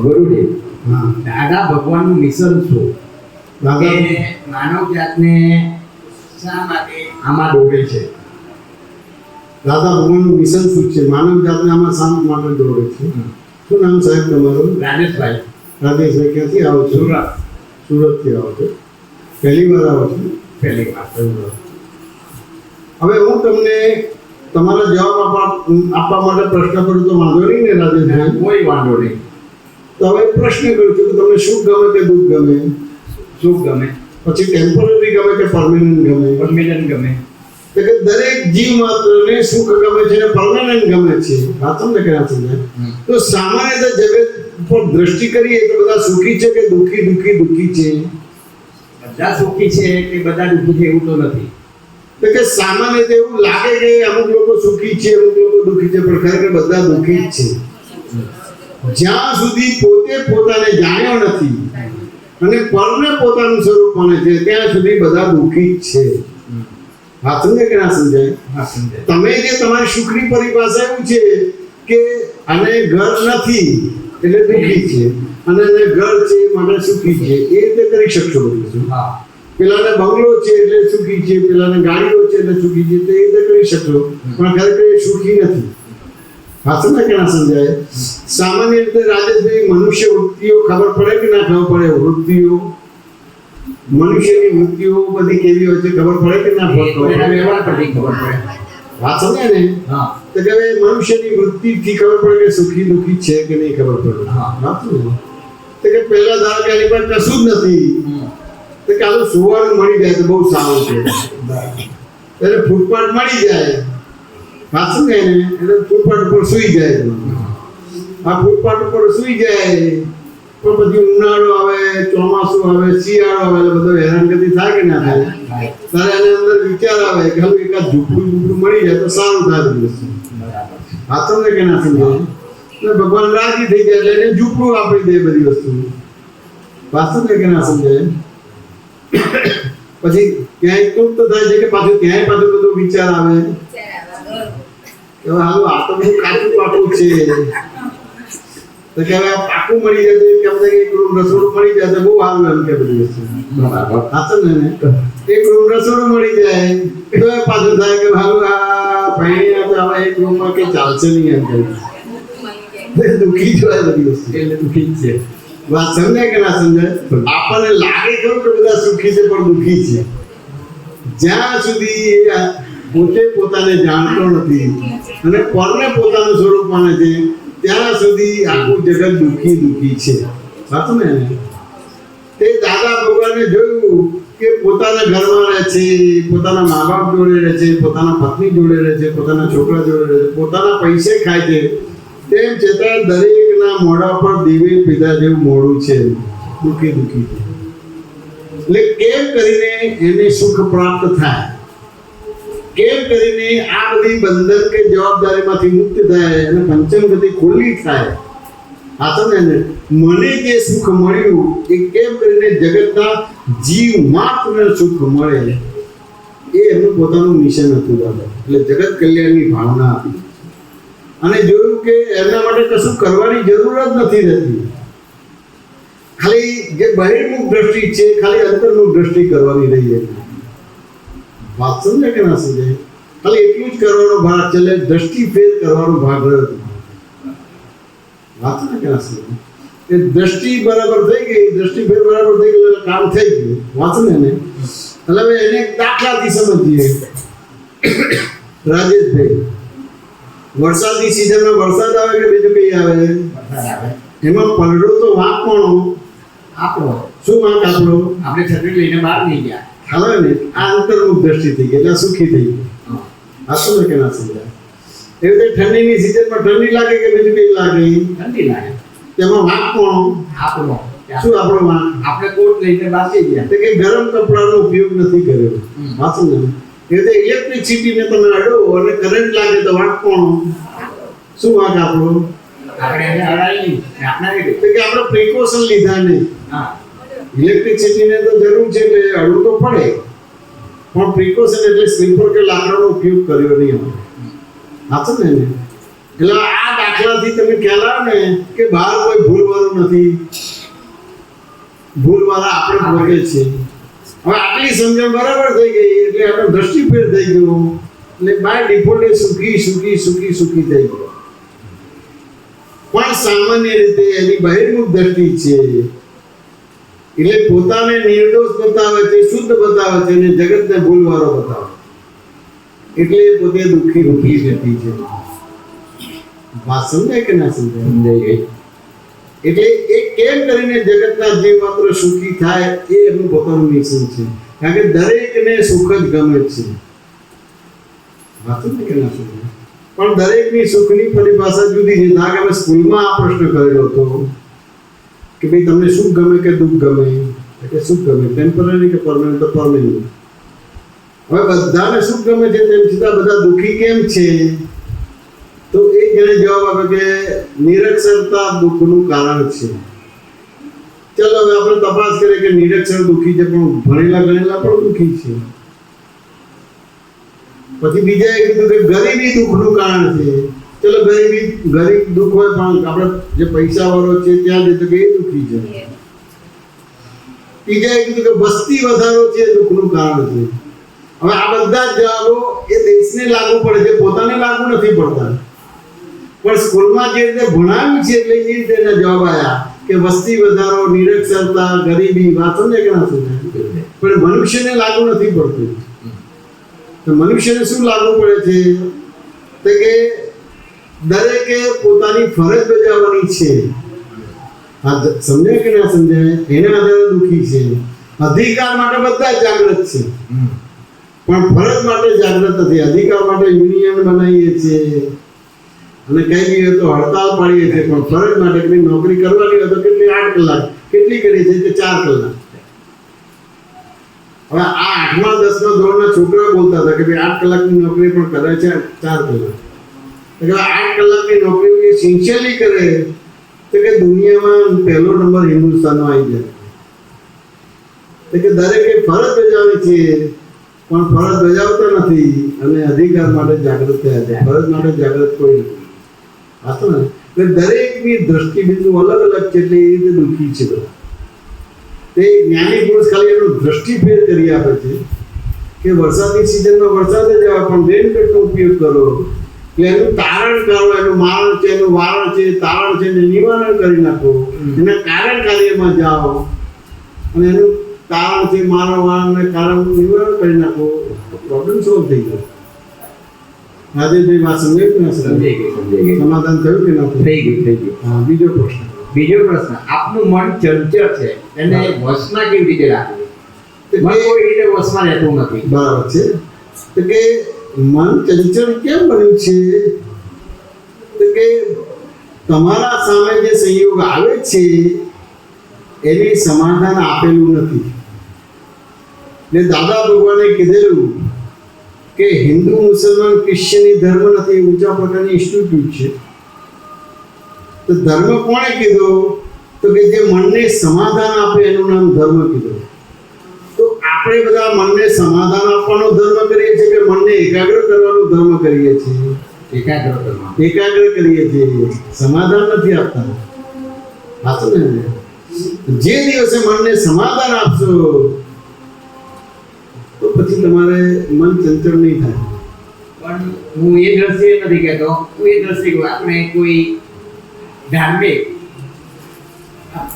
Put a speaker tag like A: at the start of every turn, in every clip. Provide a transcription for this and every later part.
A: ગુરુદેવ
B: હા
A: દાદા ભગવાનનું મિશન શું
B: દાદા
A: કે માનવ જાતને શા માટે આમાં ડોબે છે?
B: દાદા ભગવાનનું મિશન શું છે? માનવ જાતને આમાં શાંત માટે દોરે છે. શું નામ સાહેબ તમારું?
A: રાજેશભાઈ.
B: રાજેશભાઈ, ક્યાંથી આવો છો?
A: સુરત.
B: સુરતથી આવો છો? પહેલી વાર આવો છો?
A: પહેલી વાર.
B: હવે હું તમને તમારા જવાબ આપવા માટે પ્રશ્ન કરું તો વાંધો નહીં ને રાજેશભાઈ?
A: કોઈ વાંધો નહીં.
B: તો હવે પ્રશ્ન કરું છું કે તમને સુખ ગમે કે દુઃખ ગમે?
A: સુખ ગમે,
B: પછી ટેમ્પરરી ગમે કે પરમેનન્ટ ગમે?
A: પરમેનન્ટ ગમે.
B: તો કે દરેક જીવ માત્રને સુખ ગમે છે ને પરમેનન્ટ ગમે છે. વાત તમને ક્યાં સમજાય? તો સામાન્ય રીતે જગત પર દ્રષ્ટિ કરીએ તો બધા સુખી છે કે દુઃખી દુઃખી દુઃખી છે?
A: બધા સુખી છે કે બધા દુઃખી છે એવું તો નથી.
B: તો કે સામાન્ય રીતે એવું લાગે કે અમુક લોકો સુખી છે અમુક લોકો દુઃખી છે, પણ ખરેખર બધા દુઃખી જ છે. જ્યાં સુધી પોતે પોતાને જાણ્યો નથી અને પરને પોતાનું સ્વરૂપ માને છે ત્યાં સુધી બધા દુઃખી જ છે. વાત સમજે કે ના સમજાય?
A: હા, સમજાય.
B: તમે જે તમારી સુખની પરિભાષા એવું છે કે આને ઘર નથી એટલે દુઃખી છે અને એને ઘર છે માટે સુખી છે, એ રીતે કરી શકશો બધું.
A: હા.
B: પેલાને બંગલો છે એટલે સુખી છે, પેલાને ગાડીઓ છે એટલે સુખી છે, તે રીતે કરી શકશો, પણ ખરેખર એ સુખી નથી. વાત સમજે કે ના સમજાય? સામાન્ય રીતે રાજેશભાઈ મનુષ્ય વૃત્તિઓ ખબર પડે કે ના ખબર પડે? વૃત્તિઓ, મનુષ્યની વૃત્તિઓ બધી કેવી હોય છે ખબર પડે કે ના ખબર
A: એના
B: પડે?
A: વ્યવહાર પરથી ખબર પડે.
B: વાત સમજે ને?
A: હા.
B: તો કે હવે મનુષ્યની વૃત્તિથી ખબર પડે કે સુખી દુઃખી છે કે નહીં ખબર પડે?
A: હા.
B: વાત સમજે? તો કે પહેલા ધારો કે આની પાસે કશું જ નથી તો કે આનું સુવાનું મળી જાય તો બહુ સારું છે. એટલે ફૂટપાથ મળી જાય, વાત સમજે ને? એટલે ફૂટપાથ ઉપર સૂઈ જાય. આ ફૂટપાથ ઉપર સૂઈ જાય પણ પછી ઉનાળો આવે, ચોમાસું આવે, શિયાળો આવે એટલે બધો હેરાનગતિ થાય કે ના થાય? ત્યારે એની અંદર વિચાર આવે કે હવે એકાદ ઝૂંપડું મળી જાય તો સારું થાય બધું. હા, તમને કે ના સમજાય? એટલે ભગવાન રાજી થઈ જાય એટલે એને ઝૂંપડું આપી દે બધી વસ્તુ. વાત સમજે કે ના સમજાય? પછી ક્યાંય તૃપ્ત થાય છે કે પાછું ક્યાંય પાછું બધો વિચાર આવે કે હાલો આ તો બધું કાચું પાકું છે તો કે હવે આ પાકું મળી જાય તો કેમ થાય એક રૂમ રસોડું મળી જાય તો બહુ સારું એમ કે બધી વસ્તુ.
A: બરાબર.
B: સાચું ને? એક રૂમ રસોડું મળી જાય તો એ પાછું થાય કે હાલો આ ભાઈ તો હવે એક રૂમમાં કઈ ચાલશે નહીં એમ કરી દુઃખી જોવાય બધી વસ્તુ.
A: એટલે દુઃખી જ છે.
B: વાત સમજાય કે ના સમજાય? આપણને લાગે ખરું કે બધા સુખી છે પણ દુઃખી છે. જ્યાં સુધી પોતે પોતાને જાણતો નથી અને પરને પોતાનું સ્વરૂપ માને છે ત્યાં સુધી આખું જગત દુઃખી દુઃખી છે. સાચું ને? તે દાદા ભગવાને જોયું કે પોતાના ઘરમાં રહે છે, પોતાના મા બાપ જોડે રહે છે, પોતાના પત્ની જોડે રહે છે, પોતાના છોકરા જોડે રહે છે, પોતાના પૈસે ખાય છે, તેમ છતાં દરેકના મોઢા પર દીવે પીધા જેવું મોઢું છે, દુઃખી દુઃખી. એટલે કેમ કરીને એને સુખ પ્રાપ્ત થાય? કેમ કરીને આ બધી બંધન કે જવાબદારીમાંથી મુક્ત થાય અને પંચમ ગતિ ખુલ્લી થાય? આ તો ને મને જે સુખ મળ્યું એ કેમ કરીને જગતના જીવ માત્રને સુખ મળે એ એમનું પોતાનું મિશન હતું દાદા. એટલે જગત કલ્યાણની ભાવના હતી અને જોયું કે એમના માટે કશું કરવાની જરૂર જ નથી રહેતી. ખાલી જે બહિર્મુખ દ્રષ્ટિ છે ખાલી અંતર્મુખ દ્રષ્ટિ કરવાની રહી હતી. વાત સમજે કે ના સમજાય? ખાલી એટલું જ કરવાનો ભાગ છે, દ્રષ્ટિ ફેર કરવાનો ભાગ રહ્યો. વાત સમજે કે ના સમજાય? એ દ્રષ્ટિ બરાબર થઈ ગઈ, દ્રષ્ટિ ફેર બરાબર થઈ ગઈ એટલે કામ થઈ ગયું. વાત સમજે ને? એટલે હવે એને એક દાખલાથી સમજીએ. રાજેશભાઈ, વરસાદની સિઝનમાં વરસાદ આવે કે બીજું કઈ આવે? એમાં પલડો તો વાંક કોનો?
A: આપણો.
B: શું વાંક આપણો?
A: આપણે છત્રી લઈને બહાર નહીં ગયા.
B: હવે ને આ અંતર્મુખ દ્રષ્ટિ થઈ ગઈ એટલે સુખી થઈ ગઈ. આ શું કે ના સમજાય? એવી રીતે ઠંડીની સિઝનમાં ઠંડી લાગે કે બીજું કઈ લાગે?
A: ઠંડી લાગે.
B: તેમાં વાંક કોનો?
A: આપણો.
B: શું આપણો વાંક?
A: આપણે કોટ લઈને બહાર નહીં ગયા.
B: તો કે ગરમ કપડાનો ઉપયોગ નથી કર્યો. વાંચું ને? એ રીતે ઇલેક્ટ્રિસિટીને તમે અડો અને કરંટ લાગે તો વાંક કોનો? શું વાંક આપણો?
A: આપણે એને અડાઈ આપણે
B: તો કે આપણે પ્રિકોશન લીધા નહીં.
A: હા.
B: ઇલેક્ટ્રિસિટીને તો જરૂર છે એટલે અડવું તો પડે પણ પ્રિકોશન એટલે સ્લીપર કે લાકડાનો ઉપયોગ કર્યો નહીં અમે. સાચું ને? એટલે આ દાખલાથી તમે ખ્યાલ આવે ને કે બહાર કોઈ ભૂલ નથી, ભૂલવાળા આપણે પોતે છે. હવે આટલી સમજણ બરાબર થઈ ગઈ એટલે આપણો દ્રષ્ટિભેદ થઈ ગયો એટલે બાય ડિફોલ્ટ એ સુખી સુખી સુખી સુખી થઈ ગયો. પણ સામાન્ય રીતે એની બહિર્મુખ દ્રષ્ટિ છે એટલે પોતાને નિર્દોષ બતાવે છે, શુદ્ધ બતાવે છે અને જગતને ભૂલવાળો બતાવે એટલે એ પોતે દુઃખી રૂપી વ્યક્તિ છે. વાત સમજાય કે ના સમજાય?
A: સમજાઈ ગઈ.
B: એટલે એ કેમ કરીને જગતના જીવ માત્ર સુખી થાય એ એનું પોતાનું મિશન છે. કારણ કે દરેકને સુખ જ ગમે છે. વાત સમજાય કે ના સમજાય? પણ દરેકની સુખની પરિભાષા જુદી છે. ધારો કે અમે સ્કૂલમાં આ પ્રશ્ન કરેલો હતો કે ભાઈ તમને સુખ ગમે કે દુઃખ ગમે? કે સુખ ગમે. ટેમ્પરરી કે પરમેનન્ટ? તો પરમેનન્ટ. હવે બધાને સુખ ગમે છે તેમ છતાં બધા દુઃખી કેમ છે? તો એક જણે જવાબ આપે કે નિરક્ષરતા દુઃખનું કારણ છે. ચાલો હવે આપણે તપાસ કરીએ કે નિરક્ષર દુઃખી છે પણ ભણેલા ગણેલા પણ દુઃખી છે. પછી બીજા એ કીધું કે ગરીબી દુઃખનું કારણ છે. ચલો ગરીબ દુઃખ હોય પણ આપણે જે પૈસા વાળો છે ત્યાં જતો કે એ દુઃખી છે. ત્રીજા એ કીધું કે વસ્તી વધારો છે એ દુઃખનું કારણ છે. હવે આ બધા જ જવાબો એ દેશને લાગુ પડે છે, પોતાને લાગુ નથી પડતા. પણ સ્કૂલમાં જે રીતે ભણાવ્યું છે એટલે એ રીતે એના જવાબ આવ્યા કે વસ્તી વધારો, નિરક્ષરતા, ગરીબી. વાત સમજે કે ના સમજે? પણ મનુષ્યને લાગુ નથી પડતું. તો મનુષ્યને શું લાગુ પડે છે? તો કે દરેકે પોતાની ફરજ બજાવવાની છે. આ સમજાય કે ના સમજાય? એના આધારે દુઃખી છે. અધિકાર માટે બધા જાગૃત છે પણ ફરજ માટે જાગૃત નથી. અધિકાર માટે યુનિયન બનાવીએ છીએ અને કઈ બી હોય તો હડતાલ પાડીએ છીએ, પણ ફરજ માટે કે નોકરી કરવાની હોય તો કેટલી 8 કલાક, કેટલી કરીએ છીએ કે 4 કલાક. હવે આ 8મા 10મા ધોરણના છોકરા બોલતા હતા કે ભાઈ 8 કલાકની નોકરી પણ કરે છે 4 કલાક. એટલે 8 કલાકની નોકરી એ સિન્સિયરલી કરે તો કે દુનિયામાં પહેલો નંબર હિન્દુસ્તાનનો આવી જાય. કે દરેકે ફરજ બજાવી છે પણ ફરજ બજાવતા નથી અને અધિકાર માટે જાગૃત થયા છે. ફરજ માટે જાગૃત કોઈ નથી. વાતો ને એટલે દરેકની દ્રષ્ટિબિંદુ અલગ અલગ છે એટલે એ રીતે દુઃખી છે બધા. તે જ્ઞાની પુરુષ ખાલી એનો દ્રષ્ટિભેદ કરી આપે છે કે વરસાદની સિઝનમાં વરસાદ જ આવે પણ રેનકોટનો ઉપયોગ કરો. એટલે એનું તારણ કરો, એનું મારણ છે, એનું વારણ છે, તારણ છે, એને નિવારણ કરી નાખો. એના કારણ કાર્યમાં જાઓ અને એનું તારણ છે, મારણ વારણ ને કારણ નિવારણ કરી નાખો. પ્રોબ્લેમ સોલ્વ થઈ ગયો. રાજેશભાઈ વાત સમજાય કે ના સમજાય? સમાધાન થયું કે ના
A: થઈ ગયું.
B: હા, બીજો પ્રશ્ન.
A: આપનું મન ચંચળ છે, એને વશમાં કેવી રીતે રાખવું? મન કોઈ રીતે વશમાં રહેતું નથી.
B: બરાબર છે. તો કે મન ચંચળ કેમ બન્યું છે? તો કે તમારા સામે જે સંયોગ આવે છે એની સમાધાન આપેલું નથી. ને દાદા ભગવાને કીધેલું કે હિન્દુ, મુસલમાન, ક્રિશ્ચિયન ધર્મ નથી, ઊંચા પ્રકારની ઇન્સ્ટિટ્યૂટ છે. તો ધર્મ કોણે કીધો? તો કે જે મનને સમાધાન આપે એનું નામ ધર્મ કીધું. તો આપણે બધા મનને સમાધાન આપવાનો ધર્મ કરીએ છીએ કે મનને એકાગ્ર કરવાનો ધર્મ કરીએ છીએ? એકાગ્ર કરીએ છીએ, સમાધાન નથી આપતા. સાચું ને? જે દિવસે મનને સમાધાન આપશો તો પછી તમારે મન ચંચળ નહીં થાય.
A: પણ હું એ દ્રષ્ટિએ નથી કહેતો, હું એ દ્રષ્ટિએ આપણે કોઈ ધાર્મિક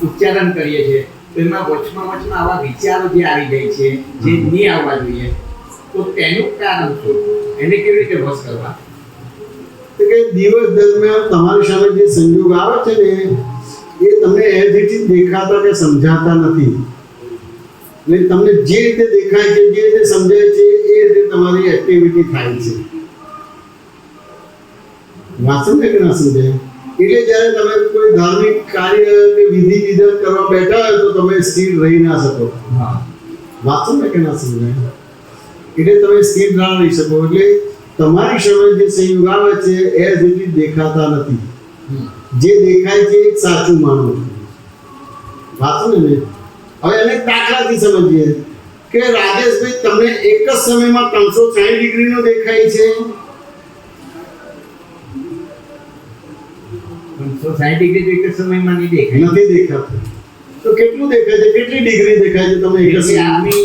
A: ઉચ્ચારણ કરીએ છીએ તો એમાં વચમાં આવા વિચારો જે આવી જાય છે જે નહીં આવવા જોઈએ, તો તેનું કારણ શું? એને કેવી રીતે વશ કરવા?
B: તો કે દિવસ દરમિયાન તમારી સામે જે સંજોગ આવે છે ને એ તમને એઝ ઇટ ઇઝ દેખાતા કે સમજાતા નથી. એટલે તમને જે રીતે દેખાય છે, જે રીતે સમજાય છે એ રીતે તમારી એક્ટિવિટી થાય છે. વાત સમજાય કે ના સમજાય? એટલે જ્યારે તમે કોઈ ધાર્મિક કાર્ય કે વિધિ વિધાન કરવા બેઠા હોય તો તમે સ્થિર રહી ના શકો. વાત સમજાય કે ના સમજાય? એટલે તમે સ્થિર ના રહી શકો. એટલે તમારી સામે જે સંયોગ આવે છે એઝ ઇટ ઇઝ દેખાતા નથી. જે દેખાય છે એ સાચું માનો છો. વાત સમજે? હવે એને દાખલાથી સમજીએ કે રાજેશભાઈ તમને એક જ સમયમાં 360 ડિગ્રીનો દેખાય છે.
A: 360 ડિગ્રી તો એક જ સમયમાં નહીં દેખાય.
B: નથી દેખાતું. તો કેટલું દેખાય છે? કેટલી ડિગ્રી દેખાય છે તમે એક જ
A: એટલે
B: સમયમાં?
A: આપણી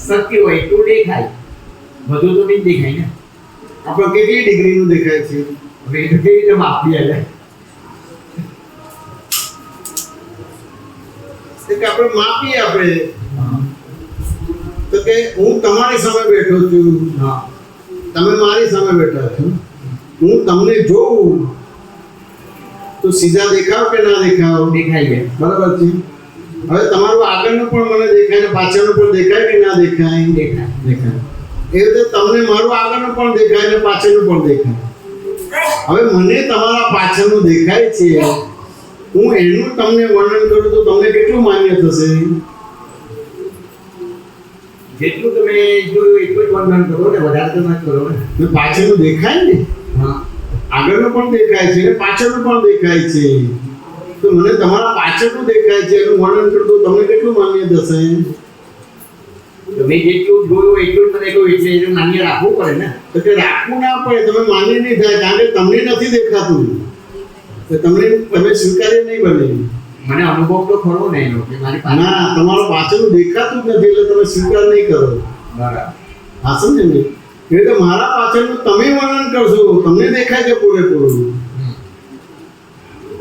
A: શક્તિ હોય એટલું દેખાય, બધું તો નહીં દેખાય ને.
B: આપણે કેટલી ડિગ્રીનું દેખાય છે?
A: હવે એ તો કેવી રીતે માપીએ એટલે?
B: કે આપણે માપીએ આપણે તો કે હું તમારી સામે બેઠો છું,
A: હા,
B: તમે મારી સામે બેઠા છો, હું તમને જોઉં તો સીધા દેખાવ કે ના દેખાવ?
A: દેખાય છે.
B: બરાબર છે. હવે તમારું આગળનું પણ મને દેખાય ને પાછળનું પણ દેખાય કે ના દેખાય?
A: દેખાય.
B: દેખાય. એ રીતે તમને મારું આગળનું પણ દેખાય ને પાછળનું પણ દેખાય. હવે મને તમારા પાછળનું દેખાય છે, હું એનું તમને વર્ણન કરું તો તમને કેટલું માન્ય થશે?
A: જેટલું તમે જોયું એટલું જ વર્ણન કરો ને, વધારે તો ના કરો ને.
B: ને પાછળનું દેખાય ને,
A: હા,
B: આગળનું પણ દેખાય છે ને પાછળનું પણ દેખાય છે, તો મને તમારા પાછળનું દેખાય છે એનું વર્ણન કરું તો તમને કેટલું માન્ય થશે?
A: તમે જેટલું જોયું એટલું જ મને કહ્યું એટલે એનું માન્ય રાખવું પડે ને.
B: તો કે રાખવું ના પડે, તમે માન્ય નહીં થાય કારણ કે તમને નથી દેખાતું, તો તમે સ્વીકાર્ય નહીં બને.
A: મને અનુભવ તો ખરો ને એનો કે મારી પાસે.
B: ના, તમારું પાછળનું દેખાતું જ નથી એટલે તમે સ્વીકાર નહીં કરો.
A: બરાબર.
B: હા, સમજે ને? એટલે મારા પાછળનું તમે વર્ણન કરશો, તમને દેખાય છે પૂરેપૂરું,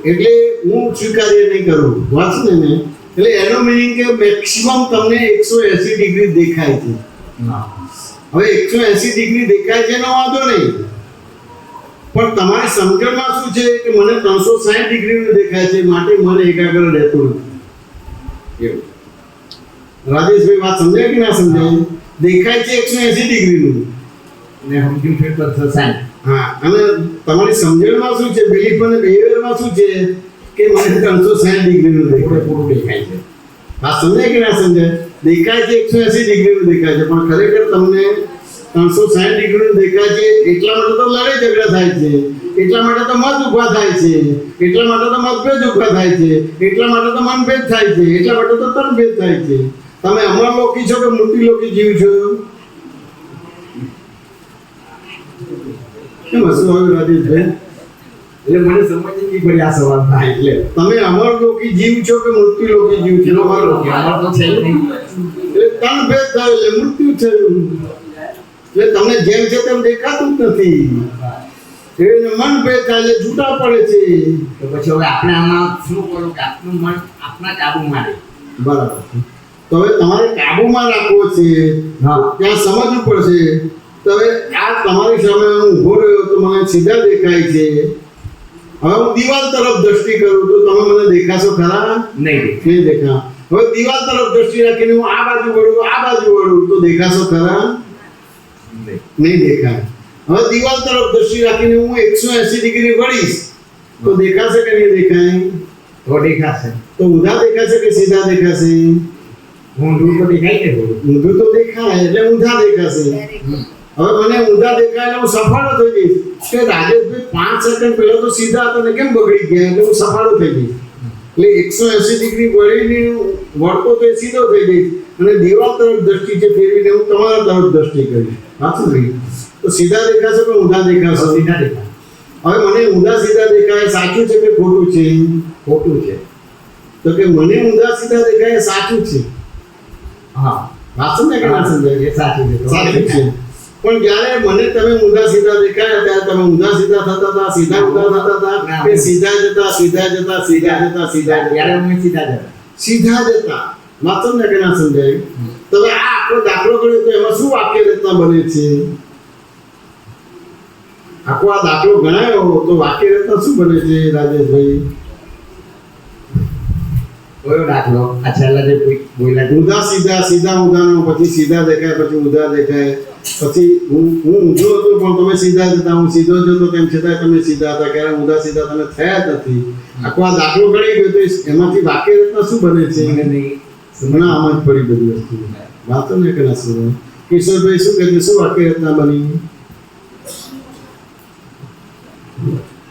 B: એટલે હું સ્વીકાર્ય નહીં કરું. વાંચને ને, એટલે એનો મિનિંગ કે મેક્સિમમ તમને 180 ડિગ્રી દેખાય છે.
A: હા,
B: હવે 180 ડિગ્રી દેખાય છે એનો વાંધો નહીં, પણ તમારી સમજણમાં શું છે કે મને 360 ડિગ્રીનું દેખાય છે માટે મને એકાગ્ર રહેતું નથી. એવું રાજેશભાઈ વાત સમજાય કે ના સમજાય? દેખાય છે 180 ડિગ્રીનું
A: ને સમજ્યું છે તો 360.
B: હા, અને તમારી સમજણમાં શું છે, બિલીફ અને બિહેવિયરમાં શું છે કે મને 360 ડિગ્રીનું દેખાય.
A: પૂરું દેખાય છે.
B: વાત સમજાય કે ના સમજાય? દેખાય છે 180 ડિગ્રીનું દેખાય છે, પણ ખરેખર તમને 360 ડિગ્રીનું દેખાય છે એટલા માટે તો લડાઈ ઝઘડા થાય છે, એટલા માટે તો મત ઉભા થાય છે, એટલા માટે તો મતભેદ ઉભા થાય છે, એટલા માટે તો મનભેદ થાય છે, એટલા માટે તો તનભેદ થાય છે. તમે અમર લોકી છો કે મૂર્તિ લોકી જીવ છો? કેમ હસવું આવ્યું રાજેશભાઈ?
A: એટલે મને સમજ જ નહીં પડી આ સવાલ થાય એટલે.
B: તમે અમર લોકી જીવ છો કે મૂર્તિ લોકી જીવ છો?
A: અમારો તો છે જ નહીં.
B: એટલે તનભેદ થયો એટલે મૃત્યુ થયું, એટલે તમને જેમ છે તેમ દેખાતું જ નથી, એને મનભેદ થાય એટલે છૂટા પડે છે.
A: તો પછી હવે આપણે આમાં શું કરવું કે આપણું મન આપણા કાબુમાં રહે.
B: બરાબર છે. તો હવે તમારે કાબુમાં રાખવો છે,
A: હા,
B: ત્યાં સમજવું પડશે. તો હવે આ તમારી સામે હું ઊભો રહ્યો તો મને સીધા દેખાય છે, હવે હું દિવાલ તરફ દ્રષ્ટિ કરું તો તમે મને દેખાશો ખરા?
A: નહીં.
B: નહીં દેખા. હવે દિવાલ તરફ દ્રષ્ટિ રાખીને હું આ બાજુ વળું આ બાજુ વળું તો દેખાશો ખરા? નહીં દેખાય. હવે દિવાલ તરફ દ્રષ્ટિ રાખીને હું 180 ડિગ્રી વળીશ તો દેખાશે કે નહીં દેખાય?
A: તો દેખાશે.
B: તો ઊંધા દેખાશે કે સીધા દેખાશે?
A: ઊંધું તો દેખાય ને થોડું.
B: ઊંધું તો દેખાય એટલે ઊંધા દેખાશે. હવે મને ઊંધા દેખાય એટલે હું સફાળો થઈ જઈશ કે રાજેશભાઈ 5 સેકન્ડ પહેલા તો સીધા હતા ને કેમ બગડી ગયા, એટલે હું સફાળો થઈ જઈશ. એટલે 180 ડિગ્રી વળીને વળતો તો એ સીધો થઈ જઈશ અને દિવાલ તરફ દ્રષ્ટિ છે ફેરવીને હું તમારા તરફ દ્રષ્ટિ કરીશ. સાચું નહીં? તો સીધા દેખાશો કે ઊંધા દેખાશો?
A: સીધા દેખાય.
B: હવે મને ઊંધા સીધા દેખાય સાચું છે કે ખોટું છે?
A: ખોટું છે.
B: તો કે મને ઊંધા સીધા દેખાય એ સાચું છે.
A: હા,
B: વાત સમજાય કે ના સમજાય?
A: એ સાચું છે. તો
B: સાચું છે. પણ જ્યારે મને તમે ઊંધા સીધા દેખાયા ત્યારે તમે ઊંધા સીધા થતા હતા, સીધા ઊંધા થતા હતા કે સીધા જતા સીધા જતા સીધા જતા સીધા જતા?
A: ત્યારે અમે સીધા જતા.
B: સીધા જતા. વાત સમજાય કે ના સમજાય? તો હવે આ આખો દાખલો ગણ્યો તો એમાં શું વાક્ય રચના બને છે? આખો આ દાખલો ગણાયો તો વાક્ય રચના શું બને છે રાજેશભાઈ?
A: કયો દાખલો? આ છેલ્લા જે બોલ્યા તે.
B: ઊંધા સીધા સીધા ઊંધાનો પછી સીધા દેખાય પછી ઊંધા દેખાય પછી હું ઊંધો હતો પણ તમે સીધા જ હતા, હું સીધો જ હતો તેમ છતાં તમે સીધા હતા, ક્યારે ઊંધા સીધા તમે થયા જ નથી. આખો આ દાખલો ગણી ગયો તો એમાંથી વાક્ય રચના શું બને છે?
A: મને નહીં.
B: મને આમાં જ પડી બધી વસ્તુ. વાતો ને કે ના શું? કિશોરભાઈ શું કહે છે, શું વાક્ય રચના બની?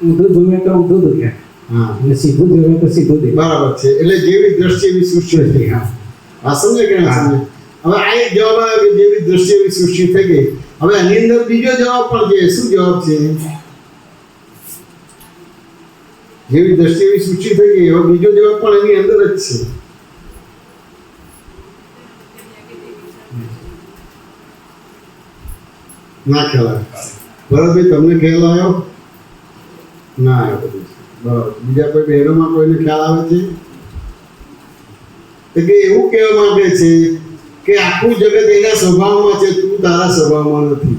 C: ઊંધું જોવે તો ઊંધું દેખાય
B: હા,
C: અને સીધું જોવે તો સીધું દેખાય.
B: બરાબર છે. એટલે જેવી દ્રષ્ટિ એવી સૃષ્ટિ થઈ. આ સમજે કે ના સમજે? હવે આ એક જવાબ આવ્યો કે જેવી દ્રષ્ટિ એવી સૃષ્ટિ થઈ ગઈ. હવે આની અંદર બીજો જવાબ પણ છે. શું જવાબ છે? જેવી દ્રષ્ટિ એવી સૃષ્ટિ થઈ ગઈ. હવે બીજો જવાબ પણ એની અંદર જ છે. ના ખ્યાલ આવે? ભરતભાઈ, તમને ખ્યાલ આવ્યો? ના આવ્યો બધું. બરાબર. બીજા કોઈ બહેનોમાં કોઈને ખ્યાલ આવે છે? તો કે એવું કહેવા માંગે છે કે આખું જગત એના સ્વભાવમાં છે, તું તારા સ્વભાવમાં નથી.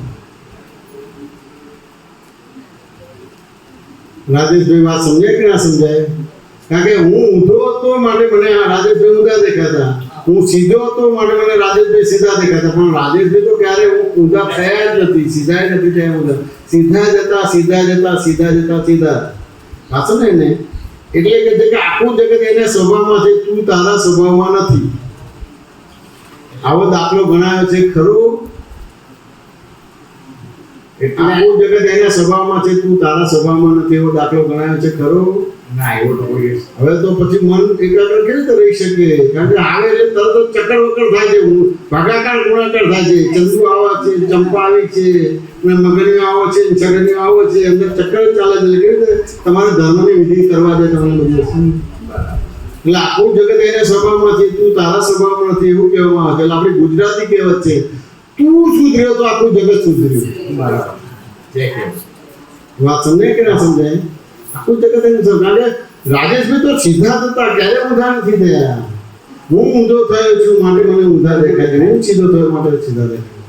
B: રાજેશભાઈ વાત સમજાય કે ના સમજાય? કારણ કે હું ઊંધો હતો માટે મને રાજેશભાઈ ઊંધા દેખાતા, હું સીધો હતો માટે મને રાજેશભાઈ સીધા દેખાતા. પણ રાજેશભાઈ તો ક્યારે ઊંધા થયા જ નથી, સીધા નથી થયા ઊંધા. સીધા જતા સીધા જતા સીધા જતા સીધા. સાચું ને? એટલે કે છે કે આખું જગત એના સ્વભાવમાં છે, તું તારા સ્વભાવમાં નથી. આવો દાખલો ગણાયો છે ખરો? આખું જગત એના સ્વભાવમાં છે, તું તારા સ્વભાવમાં નથી, એવો દાખલો ગણાયો છે ખરો?
A: ના, એવું તો કોઈ
B: હવે તો પછી મન એકાગ્ર કેવી રીતે રહી શકે? કારણ કે આવે એટલે તરત જ ચક્કર વક્કર થાય છે, ભાગાકાર ગુણાકાર થાય છે. ચંદુ આવા છે, ચંપા આવી છે, અને મગનીઓ આવો છે, છગનીઓ આવો છે, અંદર ચક્કર ચાલે છે. કેવી રીતે તમારે ધર્મની વિધિ કરવા દે તમને બધી વસ્તુ? એટલે આખું જગત એના સ્વભાવમાં છે, તું તારા સ્વભાવમાં નથી, એવું કહેવામાં આવે છે. એટલે આપણી ગુજરાતી કહેવત છે, તું સુધર્યો તો આખું જગત સુધર્યું.
A: બરાબર છે કે
B: વાત સમજાય કે ના સમજાય? આખું જગત એનું સ્વભાવ. કારણ કે રાજેશભાઈ તો સીધા હતા, ક્યારે ઊંધા નથી થયા. હું ઊંધો થયો છું માટે મને ઊંધા દેખાય છે, હું સીધો થયો માટે સીધા દેખાય.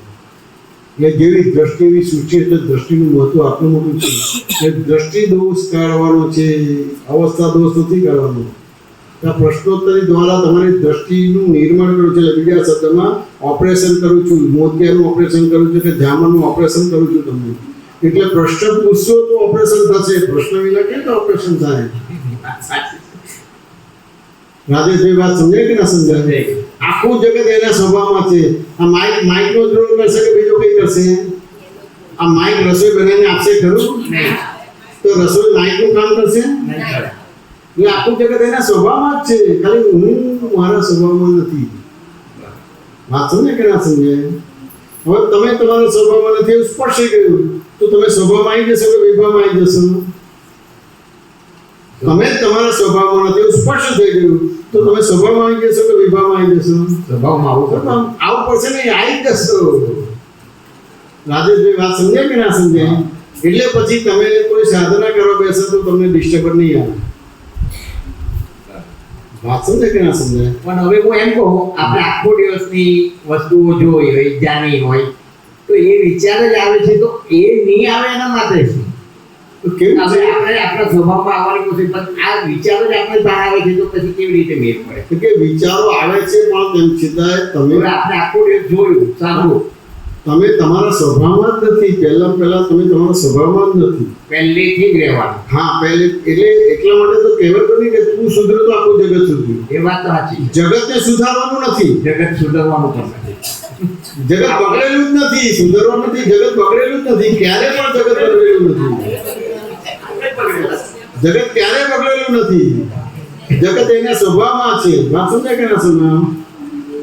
B: એટલે જેવી દ્રષ્ટિ એવી સૂચિ, એટલે દ્રષ્ટિનું મહત્વ આટલું મોટું છે કે દ્રષ્ટિ દોષ કાઢવાનો છે, અવસ્થા દોષ નથી કાઢવાનો. આ પ્રશ્નોત્તરી દ્વારા તમારી દ્રષ્ટિનું નિર્માણ કર્યું છે. એટલે બીજા શબ્દમાં ઓપરેશન કરું છું, મોતિયાનું ઓપરેશન કરું છું, કે જામરનું ઓપરેશન કરું છું તમને. એટલે પ્રશ્ન પૂછશો તો ઓપરેશન થશે, પ્રશ્ન વિના કેમ ઓપરેશન થાય? રાજેશભાઈ વાત સમજાય કે ના સમજાય? આખું જગત એના સ્વભાવમાં છે. આ માઇકનો જ રોલ કરશે કે બીજો કઈ કરશે? આ માઇક રસોઈ બનાવીને આપશે ખરું?
A: નહીં,
B: તો રસોઈ માઇકનું કામ કરશે?
A: નહીં કરે.
B: એટલે આખું જગત એના સ્વભાવમાં જ છે, ખાલી હું મારા સ્વભાવમાં નથી. વાત સમજે કે ના સમજાય? હવે તમે તમારા સ્વભાવમાં નથી એવું સ્પર્શી ગયું તો તમે સ્વભાવમાં આવી જશો કે વિભાવમાં આવી જશો? તમે તમારા સ્વભાવમાં નથી એવું સ્પર્શ થઈ ગયું તો તમે સ્વભાવમાં આવી જશો કે વિભાવમાં આવી જશો?
A: સ્વભાવમાં આવું
B: તો
A: કરતા.
B: આવું પડશે ને, આવી જ જશો. રાજેશભાઈ વાત સમજાય કે ના સમજાય? એટલે પછી તમે કોઈ સાધના કરવા બેસો તો તમને ડિસ્ટર્બ નહીં આવે. વાત સમજે કે ના સમજાય?
A: પણ હવે હું એમ કહું, આપણે આખો દિવસની વસ્તુઓ જોઈ હોય, જાણી હોય, તો એ વિચાર જ આવે છે, તો એ નહીં આવે એના માટે છે.
B: તો કેવું
A: હવે
B: છે
A: આપણે આપણા સ્વભાવમાં આવવાની કોશિશ, પણ આ વિચારો જ આપણે બહાર આવે છે, તો પછી કેવી રીતે મેળ પડે?
B: કે વિચારો આવે છે પણ તેમ છતાંય તમે
A: હવે આપણે આખો દિવસ જોયું, સાંભળ્યું,
B: તમે તમારા સ્વભાવમાં જ નથી. પહેલા તમે તમારા સ્વભાવમાં જ નથી.
A: પહેલેથી જ રહેવાનું.
B: હા, પહેલે એટલે એટલા માટે તો કહેવત નથી કે તું સુધરે તો આખું જગત સુધર્યું.
A: એ વાત તો સાચી.
B: જગતને સુધારવાનું નથી,
A: જગત સુધરવાનું પણ નથી.
B: જગત બગડેલું જ નથી, સુધરવાનું નથી. જગત બગડેલું જ નથી, ક્યારે પણ જગત બગડેલું નથી. જગત ક્યારે બગડેલું નથી. જગત એના સ્વભાવમાં છે. વાત સમજાય કે ના સમજાય?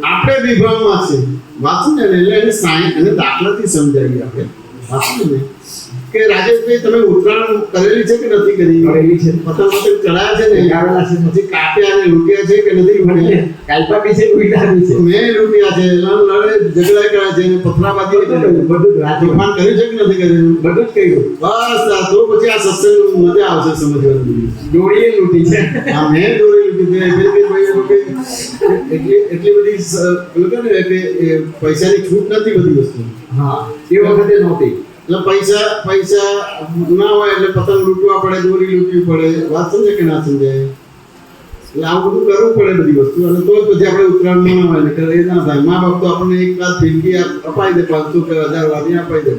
B: આપણે વિભાવમાં છે. વાત સમજે ને? એટલે એને સાયન્સ અને દાખલાથી સમજાવીએ આપણે. વાત સમજે કે રાજેશભાઈ તમે ઉત્તરાયણ કરેલી છે કે નથી કરી?
A: કરેલી છે.
B: પતંગ ચડાયા છે ને?
A: ચડાવેલા છે.
B: પછી કાપ્યા અને લૂંટ્યા છે કે નથી લૂંટ્યા?
A: કાલ્પા બી છે, ઉઈટા બી છે.
B: મેં લૂંટ્યા છે, લડે ઝઘડા કર્યા છે, પથરાબાજી કરી,
A: બધું જ
B: તોફાન કર્યું છે કે નથી કર્યું?
A: બધું જ કર્યું.
B: બસ તો પછી આ સત્સંગ મજા આવશે સમજવાની.
A: દોડીએ લૂંટી છે.
B: આ મેં દોરી લીધી છે. એટલે ભાઈ લોકો એટલી બધી પેલું કહે ને કે એ પૈસાની છૂટ નથી બધી વસ્તુ.
A: હા, એ વખતે નહોતી.
B: એટલે પૈસા ના હોય એટલે પતંગ લૂંટવા પડે, દોરી લૂંટવી પડે. વાત સમજે કે ના સમજાય? એટલે આવું બધું કરવું પડે બધી વસ્તુ, અને તો જ પછી આપણે ઉત્તરાયણ મનાવાય. ને એ ના થાય. મા બાપ તો આપણને એક રાત ફિરકી અપાઈ દે, 500 કે 1000 વાળી અપાઈ દે.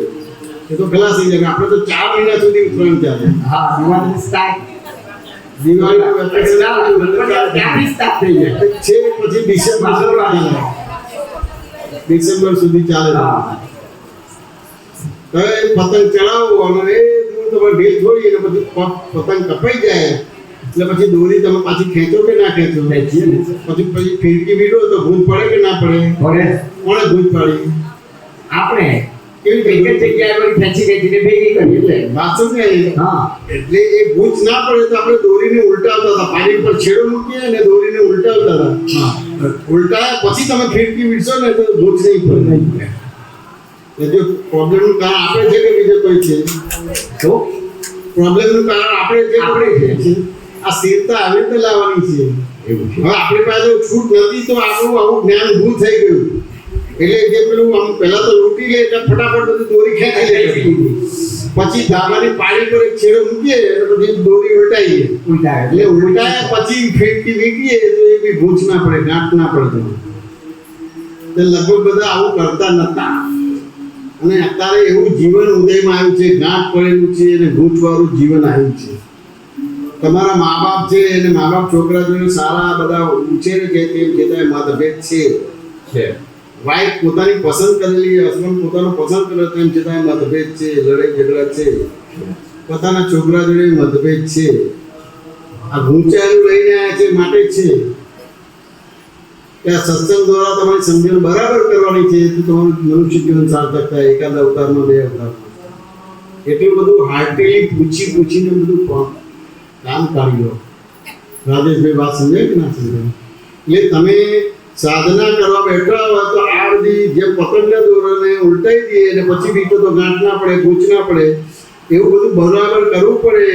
B: એ તો ખલાસ થઈ જાય. આપણે તો 4 મહિના સુધી ઉત્તરાયણ ચાલે.
A: હા, દિવાળી સ્ટાર્ટ.
B: દિવાળીનું વેકેશન
A: ત્યાંથી સ્ટાર્ટ થઈ જાય.
B: છે પછી ડિસેમ્બર સુધી ચાલે.
A: હા.
B: હવે પતંગ ચડાવો અને એ તમારે ઢીલ છોડી એટલે પછી પતંગ કપાઈ જાય એટલે પછી દોરી તમે પાછી ખેંચો કે ના ખેંચો? પછી ફિરકી વીડો તો ભૂત પડે કે ના પડે?
A: પડે.
B: કોણે ભૂત પાડી?
A: આપણે.
B: કેવી
A: એક જ જગ્યાએ વળી ખેંચી ખેંચીને ભેગી કરી એટલે
B: વાત સમજાય?
A: હા
B: એટલે એ ભૂજ ના પડે તો આપણે દોરીને ઉલટાવતા હતા, પાણી પર છેડો મૂકીએ અને દોરીને ઉલટાવતા હતા.
A: હા
B: ઉલટાયા પછી તમે ખીડકી વીટશો ને તો ભૂજ નહીં પડે. એ જો પ્રોબ્લેમનું કારણ આપણે છે કે બીજો કોઈ છે?
A: તો
B: પ્રોબ્લેમનું કારણ આપણે છે. આ સ્થિરતા આવી રીતે લાવવાની છે.
A: એવું છે
B: હવે આપણી પાસે છૂટ નથી તો આપણું આવું જ્ઞાન ઊભું થઈ ગયું. એટલે જે પેલું આમ પહેલા તો લૂંટી લે એટલે ફટાફટ બધી દોરી ખેંચી લે. પછી ધાબાની પાડી પર એક છેડો મૂકીએ એટલે પછી દોરી ઉલટાઈએ.
A: ઉલટાય
B: એટલે ઉલટાયા પછી ફીરકી વીટીએ તો એ બી ભૂજ ના પડે, ગાંઠ ના પડે. તો લગભગ બધા આવું કરતા નતા. અને અત્યારે એવું જીવન ઉદયમાં આવ્યું છે, ગાંઠ પડેલું છે અને ભૂજવાળું જીવન આવ્યું છે. તમારા મા બાપ છે અને મા બાપ છોકરા જોઈને સારા બધા ઉછેરે છે તેમ છતાં મતભેદ છે. વાઈફ પોતાની પસંદ કરેલી, હસબન્ડ પોતાનો પસંદ કરે તેમ છતાં મતભેદ છે, લડાઈ ઝઘડા છે. પોતાના છોકરા જોડે મતભેદ છે. આ ગુંચાયેલું લઈને આવ્યા છે માટે છે કે આ સત્સંગ દ્વારા તમારી સમજણ બરાબર કરવાની છે તો તમારું મનુષ્ય જીવન સાર્થક થાય. એકાદ અવતારમાં, 2 અવતારમાં એટલું બધું હાર્ટલી પૂછીને બધું કામ કાઢી લો. રાજેશભાઈ વાત સમજાય કે ના સમજાય? એટલે તમે સાધના કરવા બેઠા હોય તો આ બધી જે પતંગના દોરાને ઉલટાઈ દઈએ અને પછી બીજો તો ગાંઠ ના પડે, ગૂંચ ના પડે, એવું બધું બરાબર કરવું પડે.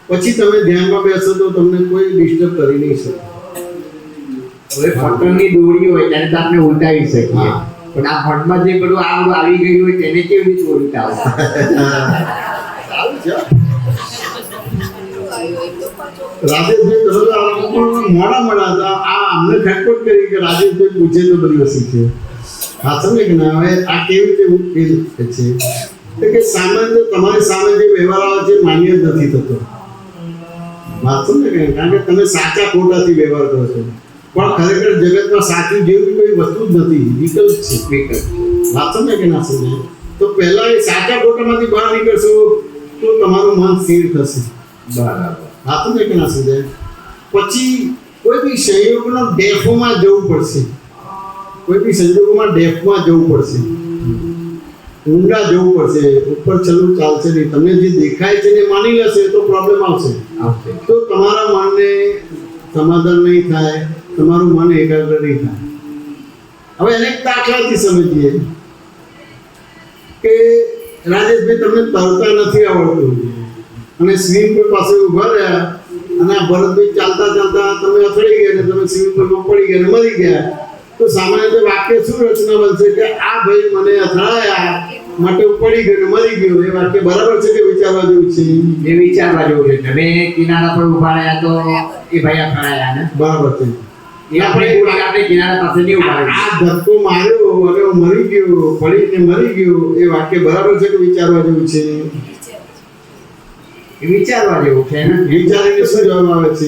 B: પછી તમે ધ્યાનમાં બેસો તો તમને કોઈ ડિસ્ટર્બ કરી નહીં શકે.
A: હવે પતંગની દોરી હોય ત્યારે તો આપણે ઉલટાવી શકીએ,
B: હા.
A: પણ આ ફંડમાં જે બધું આ બધું આવી ગયું હોય તેને કેવી રીતે ઉલટાવે?
B: સારું છે. રાજેશભાઈ તરત મોડા હતા. આ અમને ખટપટ કરી કે રાજેશભાઈ પૂછે તો બધી વસ્તુ છે. હા સમજે કે ના? હવે આ કેવી રીતે ઉકેલ છે કે સામાન્ય તમારી સામે જે વ્યવહાર આવે છે માન્ય જ નથી થતો. વાત સમજે કે? કારણ કે તમે સાચા ખોટાથી વ્યવહાર કરો છો, પણ ખરેખર જગતમાં સાચું જેવી કોઈ વસ્તુ જ નથી, વિકલ્પ છે. વાત સમજે કે ના સમજે? તો પહેલા એ સાચા ખોટામાંથી બહાર નીકળશો તો તમારું મન સ્થિર થશે.
A: બરાબર.
B: હા સમજે કે ના સમજે? પછી કોઈ બી સંયોગનો ડેફોમાં જવું પડશે. કોઈ બી સંજોગોમાં ડેફમાં જવું પડશે, ઊંડા જવું પડશે. ઉપર છેલ્લું ચાલશે નહીં. તમને જે દેખાય છે ને માની લેશે તો પ્રોબ્લેમ આવશે. તો તમારા મનને સમાધાન નહીં થાય, તમારું મન એકાગ્ર નહીં થાય. હવે એને દાખલાથી સમજીએ કે રાજેશભાઈ તમને તરતા નથી આવડતું અને સ્વિમિંગ પુલ પાસે ઊભા રહ્યા અને આ ભરતભાઈ ચાલતા ચાલતા તમે અથડાઈ ગયા અને તમે સ્વિમિંગ પુલમાં પડી ગયા અને મરી ગયા. તો સામાન્ય રીતે વાક્ય શું રચના બનશે કે આ ભાઈ મને અથડાયા માટે પડી ગયો ને મરી ગયો. એ વાક્ય બરાબર છે કે વિચારવા જેવું છે?
A: એ વિચારવા જેવું છે. તમે કિનારા પર ઉભા રહ્યા તો એ ભાઈ અથડાયા ને,
B: બરાબર છે.
A: એ આપણે કિનારા પાસે નહીં ઉભા રહ્યા.
B: આ ધક્કો માર્યો અને હું મરી ગયો, પડીને મરી ગયો. એ વાક્ય બરાબર છે કે વિચારવા જેવું છે?
A: એ વિચારવા જેવું છે ને.
B: વિચારીને શું જવાબ આવે છે?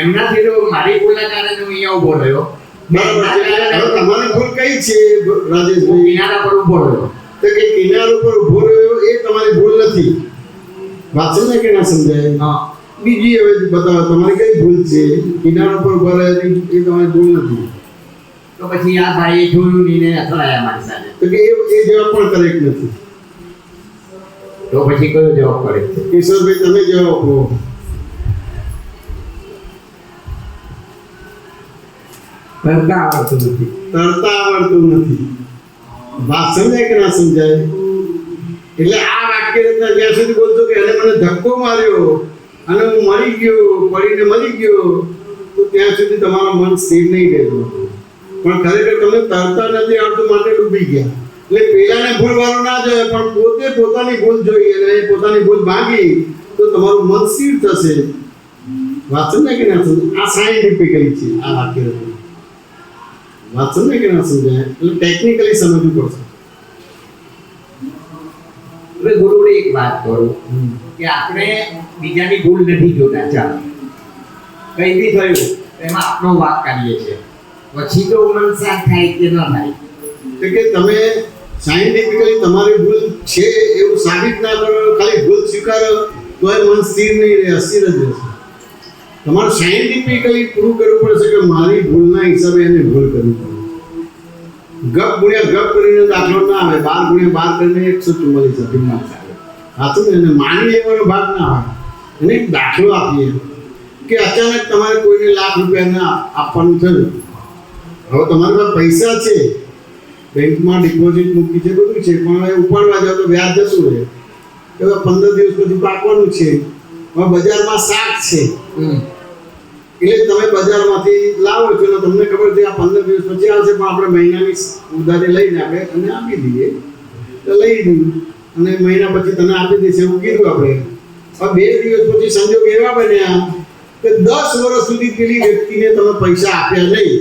A: એમનાથી તો મારી ભૂલના કારણે હું અહીંયા ઉભો રહ્યો.
B: બરાબર છે. હવે તમારી ભૂલ કઈ છે રાજેશભાઈ?
A: કિનારા પર ઉભો રહ્યો.
B: તો કે કિનાર ઉપર ઉભો રહ્યો એ તમારી ભૂલ નથી. વાત સમજાય કે ના સમજાય?
A: હા.
B: બીજી હવે બતાવો તમારી કઈ ભૂલ છે? કિનાર ઉપર ઉભા રહ્યા એ તમારી ભૂલ નથી.
A: તો પછી આ ભાઈએ જોયું નહીં ને અથડાયા મારી સાથે.
B: તો કે એ જવાબ પણ કરેક્ટ નથી.
A: તો પછી કયો જવાબ કરે છે?
B: કિશોરભાઈ તમે જવાબ આપો.
C: તરતા આવડતું નથી.
B: તરતા આવડતું નથી. વાત સમજાય કે ના સમજાય? એટલે આ વાક્ય રચના જ્યાં સુધી બોલશો કે એને મને ધક્કો માર્યો અને હું મરી ગયો, પડીને મરી ગયો, તો ત્યાં સુધી તમારા મન સ્થિર નહીં રહેતું. પણ ખરેખર તમને તરતા નથી આવડતું માટે ડૂબી ગયા. એટલે પેલાને ભૂલ વાળો ના જોઈએ પણ પોતે પોતાની ભૂલ જોઈ અને પોતાની ભૂલ ભાગી તો તમારું મન સ્થિર થશે. વાત સમજાય કે ના સમજાય? આ સાયન્ટિફિકલી છે આ વાક્ય રચના. વાત સમજાય કે ના સમજાય? એટલે ટેકનિકલી સમજવું પડશે.
A: હવે ગુરુને એક વાત કરું કે આપણે બીજાની ભૂલ નથી જોતા. ચાલો કઈ બી થયું એમાં આપણો વાક કાઢીએ છીએ, પછી તો મન શાંત થાય કે ન થાય.
B: એટલે કે તમે સાયન્ટિફિકલી તમારી ભૂલ છે એવું સાબિત ના કરો, ખાલી ભૂલ સ્વીકારો તો એ મન સ્થિર નહીં રહે, અસ્થિર જ રહેશે. તમારે સાયન્ટિફિકલી પ્રૂવ કરવું પડશે કે મારી ભૂલના હિસાબે એને ભૂલ કરવી પડે. ગપ ગુણ્યા ગપ કરીને દાખલો ના આવે, 12 ગુણ્યા 12 કરીને 144 આવે. સાચું ને? અને માની લેવાનો ભાગ ના આવે. એને એક દાખલો આપીએ કે અચાનક તમારે કોઈને ₹1,00,000 આપવાનું થયું. હવે તમારી પાસે પૈસા છે, બેંકમાં ડિપોઝિટ મૂકી છે, બધું છે, પણ હવે ઉપાડવા જાવ તો વ્યાજ જતું રહે. હવે 15 દિવસ પછી પાકવાનું છે. હવે બજારમાં શાક છે, એટલે તમે બજારમાંથી લાવો છો ને તમને ખબર છે આ 15 દિવસ પછી આવશે, પણ આપણે મહિનાની ઉધારી લઈને આપણે તને આપી દઈએ. તો લઈ દીધું અને મહિના પછી તને આપી દેશે એવું કીધું આપણે. હવે 2 દિવસ પછી સંજોગ એવા બન્યા કે 10 વર્ષ સુધી પેલી વ્યક્તિને તમે પૈસા આપ્યા નહીં,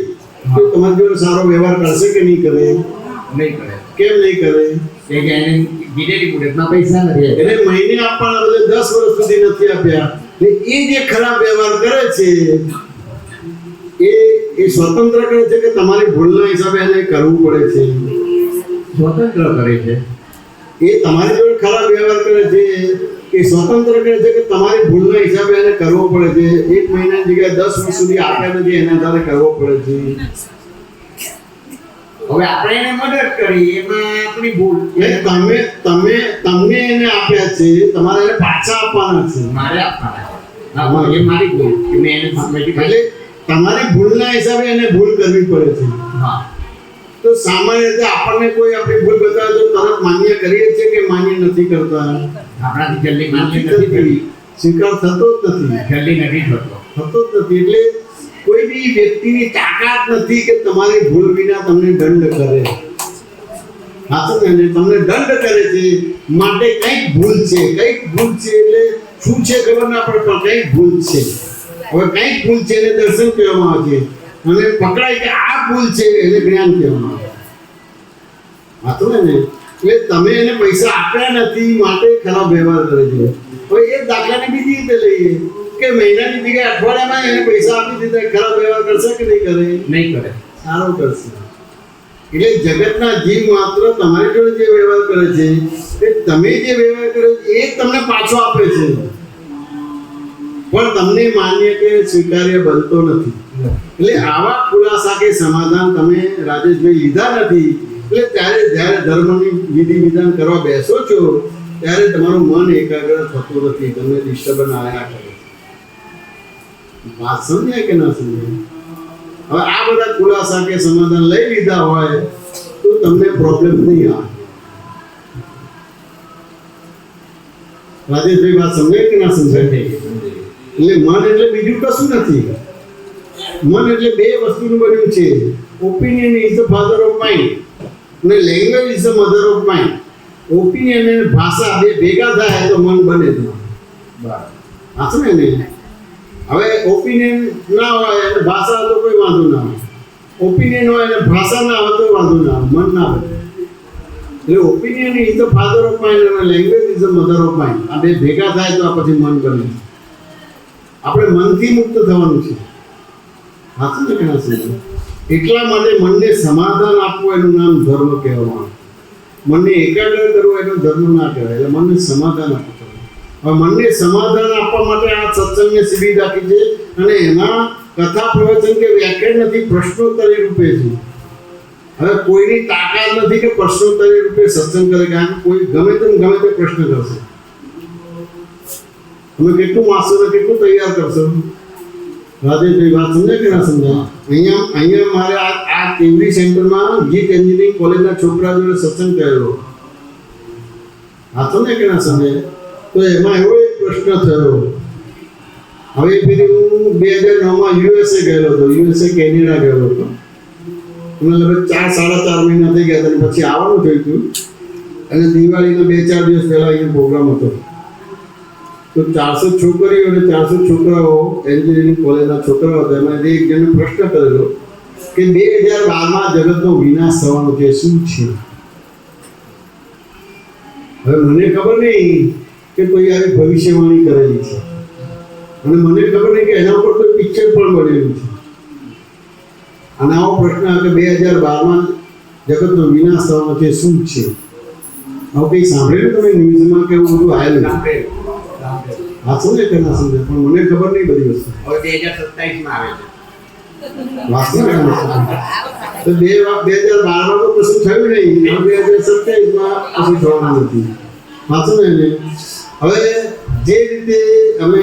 B: તો તમારી જોડે સારો વ્યવહાર કરશે કે નહીં કરે?
A: નહીં કરે.
B: કેમ નહીં કરે?
A: કે એને ગીરેલી મુદતમાં પૈસા નથી આપ્યા.
B: એને મહિને આપવાના બદલે 10 વર્ષ સુધી નથી આપ્યા. ને એ જે ખરાબ વ્યવહાર કરે છે એ સ્વતંત્ર કરે છે કે તમારી ભૂલના હિસાબે એને કરવું પડે છે?
A: સ્વતંત્ર કરે છે.
B: એ તમારી જોડે ખરાબ વ્યવહાર કરે છે એ સ્વતંત્ર કરે છે કે તમારી ભૂલના હિસાબે એને કરવો પડે છે? 1 મહિનાની જગ્યાએ 10 વર્ષ સુધી આપ્યા નથી એના આધારે કરવો પડે છે.
A: હવે આપણે એને મદદ કરી એમાં આપણી ભૂલ.
B: તમને એને આપ્યા છે, તમારે એને પાછા આપવાના છે.
A: મારે આપવાના છે. હા, એ મારી ભૂલ કે મેં એને સામેથી
B: એટલે તમારી ભૂલના હિસાબે એને ભૂલ કરવી પડે છે.
A: હા.
B: તો સામાન્ય રીતે આપણને કોઈ આપણી ભૂલ બતાવે તો તરત માન્ય કરીએ છીએ કે માન્ય નથી કરતા?
A: આપણાથી જલ્દી માન્ય નથી થતી.
B: સ્વીકાર થતો જ નથી.
A: જલ્દી નથી થતો.
B: થતો જ નથી. એટલે કોઈ બી વ્યક્તિની તાકાત નથી કે તમારી ભૂલ વિના તમને દંડ કરે. સાચું ને? તમને દંડ કરે છે માટે કંઈક ભૂલ છે. કંઈક ભૂલ છે એટલે શું છે ખબર ના પડે, પણ કંઈક ભૂલ છે. હવે કંઈક ભૂલ છે એને દર્શન કહેવામાં આવે છે, અને પકડાય કે આ ભૂલ છે એને જ્ઞાન કહેવામાં આવે. સાચું ને? એટલે તમે એને પૈસા આપ્યા નથી માટે ખરાબ વ્યવહાર કરે છે. હવે એ દાખલાને બીજી રીતે લઈએ કે મહિનાની જગ્યાએ અઠવાડિયામાં એને પૈસા આપી દીધા, ખરાબ વ્યવહાર કરશે કે નહીં કરે?
A: નહીં કરે.
B: સારો કરશે. એટલે જગતના જીવ માત્ર તમારી જોડે જે વ્યવહાર કરે છે એ તમે જે વ્યવહાર કરો એ તમને પાછો આપે છે, પણ તમને માન્ય કે સ્વીકાર્ય બનતો નથી. એટલે આવા ખુલાસા કે સમાધાન તમે રાજેશભાઈ લીધા નથી. એટલે જ્યારે ધર્મની વિધિ વિધાન કરવા બેસો છો ત્યારે તમારું મન એકાગ્ર થતું નથી, તમને ડિસ્ટર્બન્સ આવ્યા કરે. વાત સમજાય કે ના સમજાય? હવે આ બધા ખુલાસા કે સમાધાન લઈ લીધા હોય તો તમને પ્રોબ્લેમ નહીં આવે. રાજેશભાઈ વાત સમજાય કે ના સમજાય? એટલે મન એટલે બીજું કશું નથી. મન એટલે 2 વસ્તુનું બન્યું છે. Opinion is the father of mind અને language is the mother of mind. Opinion અને ભાષા બે ભેગા થાય તો મન બને તમારું. બરાબર. ને? હવે ઓપિનિયન ના હોય અને ભાષા તો કોઈ વાંધો ના આવે. ઓપિનિયન હોય અને ભાષા ના હોય તો વાંધો ના આવે, મન ના બને. એટલે opinion is the father of mind અને language is the mother of mind. આ બે ભેગા થાય તો આ પછી મન બને. આપણે મનથી મુક્ત થવાનું છે. સાચું ને કે ના સમજાય? એટલા માટે મનને સમાધાન આપવું એનું નામ ધર્મ કહેવામાં આવે. મનને એકાગ્ર કરવું એનો ધર્મ ના કહેવાય. એટલે મનને સમાધાન આપવું. હવે મનને સમાધાન આપવા માટે આ સત્સંગને શિબિર રાખી છે અને એમાં કથા પ્રવચન કે વ્યાખ્યાન નથી, પ્રશ્નોત્તરી રૂપે છે. હવે કોઈની તાકાત નથી કે પ્રશ્નોત્તરી રૂપે સત્સંગ કરે, કારણ કે કોઈ ગમે તે પ્રશ્ન કરશે. તમે કેટલું વાંચશો ને કેટલું તૈયાર કરશો? રાજેશભાઈ વાત સમજાય કે ના સમજાય? અહીંયા મારે આ કેવડી સેન્ટરમાં ગીત એન્જિનિયરિંગ કોલેજના છોકરા જોડે સત્સંગ કરેલો. હા સમજાય કે ના સમજાય? તો એમાં એવો એક પ્રશ્ન થયો. હવે પેલી હું 2009માં યુએસએ ગયેલો હતો, કેનેડા ગયેલો હતો. મને લગભગ 4-4.5 મહિના થઈ ગયા હતા. પછી આવવાનું થયું હતું અને દિવાળીના 2-4 દિવસ પહેલા અહીંયા પ્રોગ્રામ હતો. તો 400 છોકરીઓ અને 400 છોકરાઓ એન્જિનિયરિંગ કોલેજના છોકરાઓ હતા. એમાં એક જણને પ્રશ્ન કરેલો કે 2012માં જગતનો વિનાશ થવાનો છે, શું છે? હવે મને ખબર નહીં કે કોઈ આવી ભવિષ્યવાણી કરેલી છે, અને મને ખબર નહીં કે એના ઉપર કોઈ પિક્ચર પણ બનેલું છે. અને આવો પ્રશ્ન કે 2012માં જગતનો વિનાશ થવાનો છે, શું છે? આવું કંઈ સાંભળેલું તમે ન્યૂઝમાં કે એવું બધું આવેલું? હા શું ને કે ના સમજે, પણ મને ખબર નહીં બધી વસ્તુ.
A: હવે 2027માં આવે છે.
B: વાસ્તવિક તો 2012 માં તો કશું થયું નહીં, હવે 2027 માં કશું થવાનું નથી. વાંચો ને. હવે જે રીતે અમે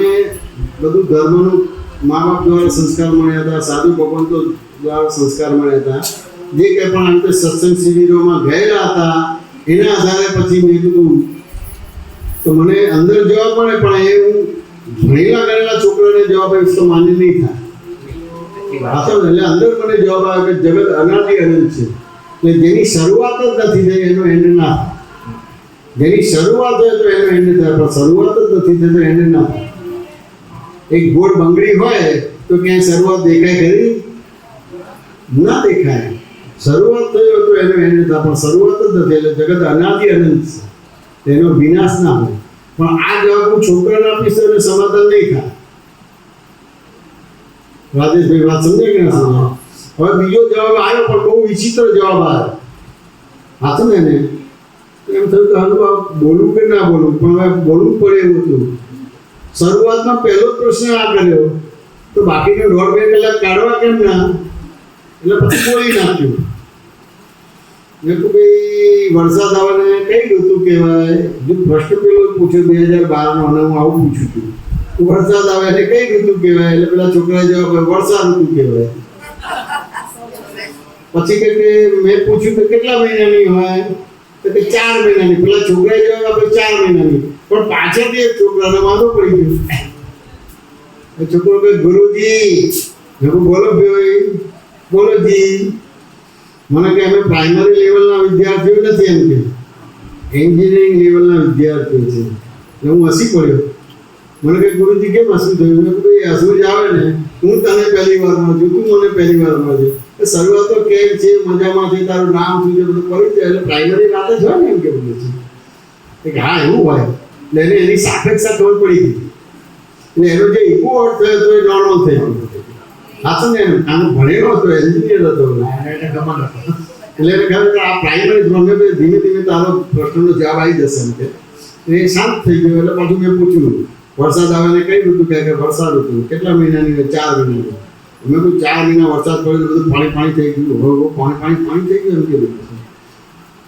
B: બધું ધર્મનું મા બાપ દ્વારા સંસ્કાર મળ્યા હતા, સાધુ ભગવંતો દ્વારા સંસ્કાર મળ્યા હતા, જે કંઈ પણ અંતે સત્સંગ શિબિરોમાં ગયેલા હતા એના આધારે પછી મેં કીધું તો મને અંદર જવાબ મળે, પણ એ હું ભણેલા ગયેલા છોકરાને જવાબ આવીશ તો માન્ય નહીં થાય. એટલે અંદર મને જવાબ આવે કે જગત અનાદિ અનંત છે, એટલે જેની શરૂઆત જ નથી થઈ એનો એન્ડ ના થાય. જેની શરૂઆત હોય તો એનો એન્ડ થાય, પણ શરૂઆત જ નથી થઈ તો એન્ડ ના થાય. એક ગોળ બંગડી હોય તો ક્યાંય શરૂઆત દેખાય ખરી? ના દેખાય. શરૂઆત થઈ હોય તો એનો એન્ડ થાય, પણ શરૂઆત જ નથી. એટલે જગત અનાદિ અનંત છે, એનો વિનાશ ના હોય. પણ આ જવાબ હું છોકરાને આપીશ તો એને સમાધાન નહીં થાય. રાજેશભાઈ વાત સમજાય કે ના સમજાય? હવે બીજો જવાબ આવ્યો, પણ બહુ વિચિત્ર જવાબ આવ્યો. હાથું ને એને એમ થયું કે હાલું આ બોલવું કે ના બોલવું, પણ હવે બોલવું પડે એવું હતું. શરૂઆતમાં પહેલો જ પ્રશ્ન આ કર્યો તો બાકીનો 1.5-2 કલાક કાઢવા કેમ ના? એટલે પછી બોલી નાખ્યું. મેં કહ્યું ભાઈ વરસાદ આવવાને કઈ ઋતુ કહેવાય? જો પ્રશ્ન પેલો પૂછ્યો 2012 નો, અને હું આવું પૂછું છું વરસાદ આવે એટલે કઈ ઋતુ કહેવાય? એટલે પેલા છોકરાએ જવાબ વર્ષા ઋતુ કહેવાય. પછી કે મેં પૂછ્યું કે કેટલા મહિનાની હોય? તો કે 4 મહિનાની. પેલા છોકરાએ જવાબ આપ્યો 4 મહિનાની. પણ પાછળથી એક છોકરાને વાંધો પડી ગયો. એ છોકરો કે ગુરુજી, મેં બોલો ભાઈ, બોલો જી. મને કે અમે પ્રાઇમરી લેવલના વિદ્યાર્થીઓ નથી, એમ કે એન્જિનિયરિંગ લેવલના વિદ્યાર્થીઓ છે. એટલે હું હસી પડ્યો. મને કે ગુરુજી કેમ હસવું થયું? મેં કહ્યું ભાઈ હસવું જ આવે ને, હું તને પહેલી વારમાં છું, તું મને પહેલી વારમાં છે. શરૂઆત તો કેમ છે, મજામાંથી, તારું નામ શું છે બધું પડી જાય. એટલે પ્રાઇમરી વાત જ હોય ને, એમ કે બધું છે કે હા એવું હોય. એટલે એને એની સાપેક્ષા ખબર પડી ગઈ. એટલે એનો જે ઇકો અર્થ થયો તો એ નોર્મલ થઈ ગયો. સાચું ને? આનો ભણેલો હતો, એન્જિનિયર હતો, એટલે એને કહ્યું કે આ પ્રાઇમરી ધોરણે ધીમે ધીમે તારો પ્રશ્નનો જવાબ આવી જશે એમ કે. એ શાંત થઈ ગયો. એટલે પાછું મેં પૂછ્યું વરસાદ આવે કઈ ઋતુ કહે? કે વર્ષા ઋતુ. કેટલા મહિનાની? 4 મહિનાની. મેં કહ્યું 4 મહિના વરસાદ પડ્યો બધું પાણી થઈ ગયું. હવે પાણી થઈ ગયું એમ કે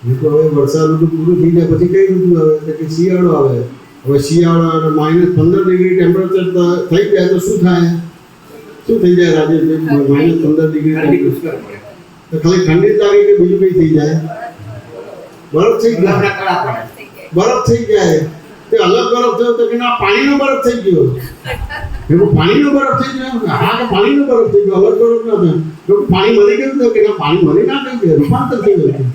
B: મેં કહ્યું હવે વર્ષા ઋતુ પૂરું થઈ જાય પછી કઈ ઋતુ આવે? કે શિયાળો આવે. હવે શિયાળો આવે -15 ડિગ્રી ટેમ્પરેચર થઈ જાય તો શું થાય? શું થઈ જાય રાજેશભાઈ? -15 ડિગ્રી તો ખાલી ઠંડી લાગે કે બીજું કઈ થઈ જાય? બરફ થઈ જાય. બરફ થઈ જાય. તે અલગ બરફ થયો તો કે ના પાણીનો બરફ થઈ ગયો. એવું પાણીનો બરફ થઈ ગયો? હા કે પાણીનો બરફ થઈ ગયો, અલગ બરફ ના થયો. તો પાણી મરી ગયું તો કે ના પાણી મરી ના ગયું, રૂપાંતર થઈ ગયું.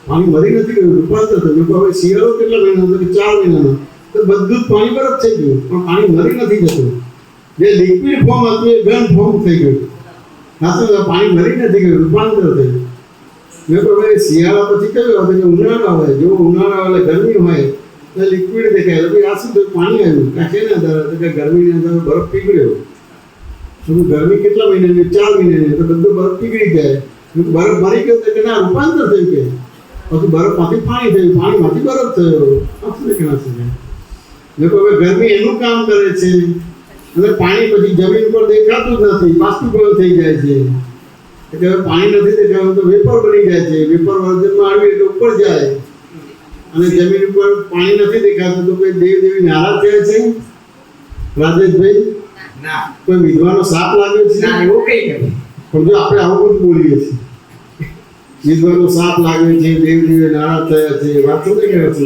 B: પાણી મરી નથી ગયું, રૂપાંતર થયું. હવે શિયાળો કેટલા મહિનાનો? કે 4 મહિનાનો. તો બધું જ પાણી બરફ થઈ ગયું, પણ પાણી મરી નથી જતું. જે લિક્વિડ ફોર્મ હતું એ ઘન ફોર્મ થઈ ગયું. હા તો પાણી મરી નથી ગયું, રૂપાંતર થયું. મેં કહ્યું ભાઈ શિયાળા પછી કયું આવે? કે ઉનાળો આવે. જો ઉનાળો આવે એટલે ગરમી હોય એટલે લિક્વિડ દેખાય. એટલે આ શું થયું? પાણી આવ્યું. કાં છે ને આધારે તો કે ગરમીના આધારે બરફ પીગળ્યો. શું ગરમી કેટલા મહિનાની? 4 મહિનાની. તો બધો બરફ પીગળી જાય. બરફ મરી ગયો તો કે ના રૂપાંતર થયું. કે પછી બરફમાંથી પાણી થયું, પાણીમાંથી બરફ થયો. કેના છે? મેં કહ્યું હવે ગરમી એનું કામ કરે છે, અને પાણી પછી જમીન પર દેખાતું જ નથી, બાષ્પીભવન થઈ જાય છે. એટલે પાણી નથી દેખાતું તો વેપર બની જાય છે. વેપર વર્જનમાં આવી એટલે ઉપર જાય, અને જમીન ઉપર પાણી નથી દેખાતું તો કોઈ દેવ દેવી નારાજ થયા છે? રાજેશભાઈ
A: ના.
B: કોઈ વિધવાનો સાપ લાગ્યો છે?
A: ના, એવું કઈ નથી.
B: પણ જો આપણે આવું બધું બોલીએ છીએ, વિધવાનો સાપ લાગ્યો છે, દેવ દેવી નારાજ થયા છે, વાત તો નહીં કરે છે.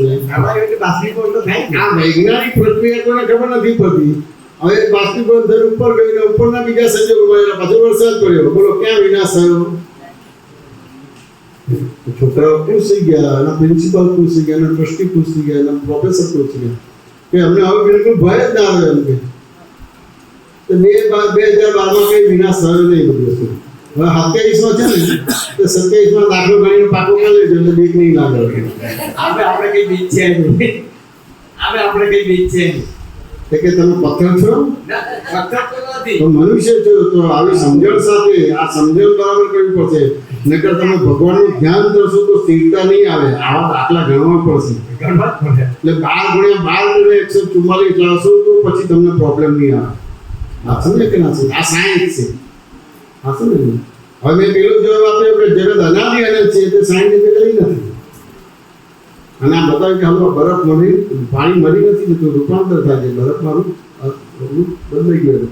A: બાષ્પીભવન તો થાય ને.
B: આ વૈજ્ઞાનિક પ્રક્રિયા કોને ખબર નથી પડતી. હવે બાષ્પીભવન થયું, ઉપર ગયું ને ઉપરના બીજા સંજોગો મળેલા, પછી વરસાદ પડ્યો. બોલો ક્યાં વિનાશ થયો? છોકરાઓ ખુશ થઈ ગયા, એના પ્રિન્સિપાલ ખુશ થઈ ગયા, એના ટ્રસ્ટી ખુશ થઈ ગયા, એના પ્રોફેસર ખુશ થઈ ગયા કે અમને હવે બિલકુલ ભય જ ના આવે એમ કે. તો 2012 કઈ વિનાશ થયો નહીં. બધું વસ્તુ હવે 27માં છે ને તો 27માં દાખલો ગણીને પાકો કરી લેજો એટલે બીક નહીં લાગે.
A: આપણે કઈ બીક છે નહીં. આપણે કઈ બીક છે નહીં.
B: કે તમે પથ્થર છો? તો મનુષ્ય છો. તો આવી સમજણ સાથે આ સમજણ બરાબર કરવી પડશે. નકર તમે ભગવાનનું ધ્યાન કરશો તો સ્થિરતા નહીં આવે. આવા દાખલા ગણવા પડશે. એટલે 12 × 12 = 144 લાવશો તો પછી તમને પ્રોબ્લેમ નહીં આવે. આ સમજે કે ના સમજે? આ સાયન્સ છે. આ સમજે ને? હવે મેં પેલો જવાબ આપ્યો કે જગત અનાદિ અનંત છે તે સાયન્ટિફિકલી નથી. અને આ બતાવ્યું કે હમણાં બરફ મળી પાણી મળી નથી જતું, રૂપાંતર થાય છે. બરફમાં રૂપ બદલાઈ ગયું,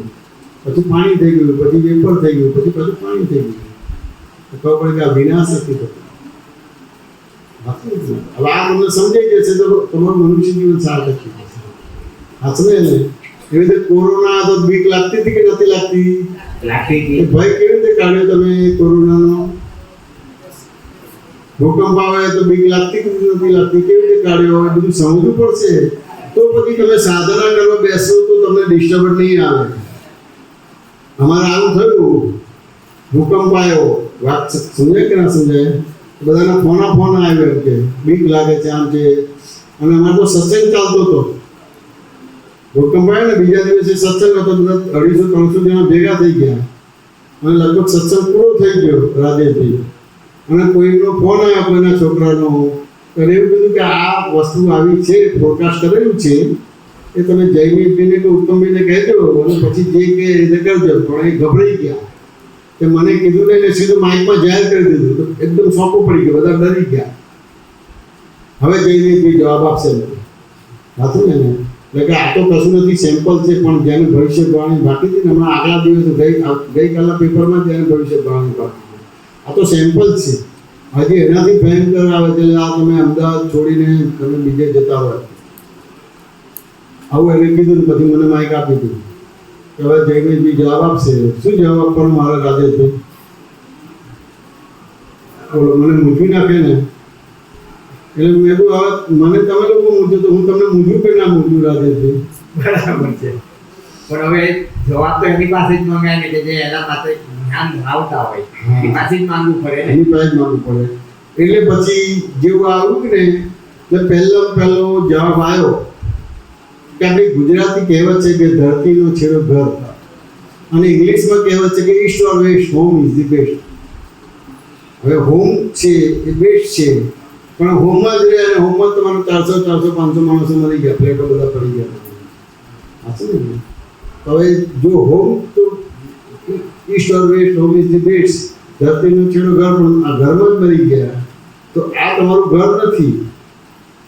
B: પછી પાણી થઈ ગયું, પછી વેપર થઈ ગયું, પછી પાછું પાણી થઈ ગયું. ખબર પડે કે આ વિનાશ નથી થતો. હવે આ તમને સમજાઈ જશે તો તમારું મનુષ્ય જીવન સાર્થક થઈ જશે. આ સમજે ને? એવી રીતે કોરોના તો બીક લાગતી હતી કે નથી લાગતી?
A: લાગતી
B: એ ભય કેવી રીતે કાઢ્યો તમે કોરોનાનો? ભૂકંપ આવે તો બીક લાગતી કે નથી લાગતી? કેવી રીતે કાઢ્યો? એ બધું સમજવું પડશે. તો પછી તમે સાધના કરવા બેસો તો તમને ડિસ્ટર્બ નહીં આવે. અમારે આવું થયું, ભૂકંપ આવ્યો, વાત સમજાય કે ના સમજાય? બધાના ફોન આવ્યો કે બીક લાગે છે, આમ છે. અને અમારે તો સત્સંગ ચાલતો હતો. ભૂકંપ આવ્યો ને બીજા દિવસે સત્સંગ હતો, બધા 250-300 જણા ભેગા થઈ ગયા અને લગભગ સત્સંગ પૂરો થઈ ગયો રાજેશભાઈ. અને કોઈનો ફોન આવ્યો, કોઈના છોકરાનો, અને એવું કીધું કે આ વસ્તુ આવી છે, ફોરકાસ્ટ કરેલું છે, એ તમે જયમીભાઈને કે ઉત્તમભાઈને કહેજો અને પછી જે કે એને કરજો. પણ એ ગભરાઈ ગયા કે મને કીધું ને એટલે સીધું માઇકમાં જાહેર કરી દીધું. તો એકદમ સોંપો પડી ગયો, બધા ડરી ગયા. હવે જયમીભાઈ જવાબ આપશે હતું ને? એટલે કે આ તો કશું નથી, સેમ્પલ છે. પણ જેને ભવિષ્યવાણી બાકી હતી ને, હમણાં આગલા દિવસે ગઈકાલના પેપરમાં જેને ભવિષ્યવાણી બાકી, આ તો સેમ્પલ છે. હજી એનાથી ભયંકર આવે છે. આ તમે અમદાવાદ છોડીને તમે બીજે જતા હોય આવું એને કીધું. પછી મને માઇક આપી દીધું કે હવે જયમીભાઈ જવાબ આપશે. શું જવાબ આપવાનો મારા રાજેશભાઈ? બોલો, મને મૂકી નાખે ને. એટલે મેં કહ્યું હવે મને તમે લોકો મૂક્યું તો હું તમને મૂક્યું કે ના મૂક્યું રાજેશભાઈ?
A: બરાબર છે. પણ હવે જવાબ તો એની પાસે જ માંગાય ને કે જે એના પાસે જ્ઞાન ધરાવતા હોય એની પાસે જ માંગવું પડે ને.
B: એની પાસે જ માંગવું પડે. એટલે પછી જેવું આવ્યું ને એટલે પહેલો જવાબ આવ્યો કે આપણી ગુજરાતી કહેવત છે કે ધરતીનો છેડો ઘર, અને ઇંગ્લિશમાં કહેવત છે કે east or west, home is the best. હવે હોમ છે એ બેસ્ટ છે, પણ હોમમાં જ રહે અને હોમમાં તમારું 400-500 માણસો મરી ગયા, ફ્લેટો બધા પડી ગયા. સાચું ને? હવે જો હોમ તો east or west, home is the best, ધરતીનો છેડો ઘર, પણ આ ઘરમાં જ મરી ગયા તો આ તમારું ઘર નથી.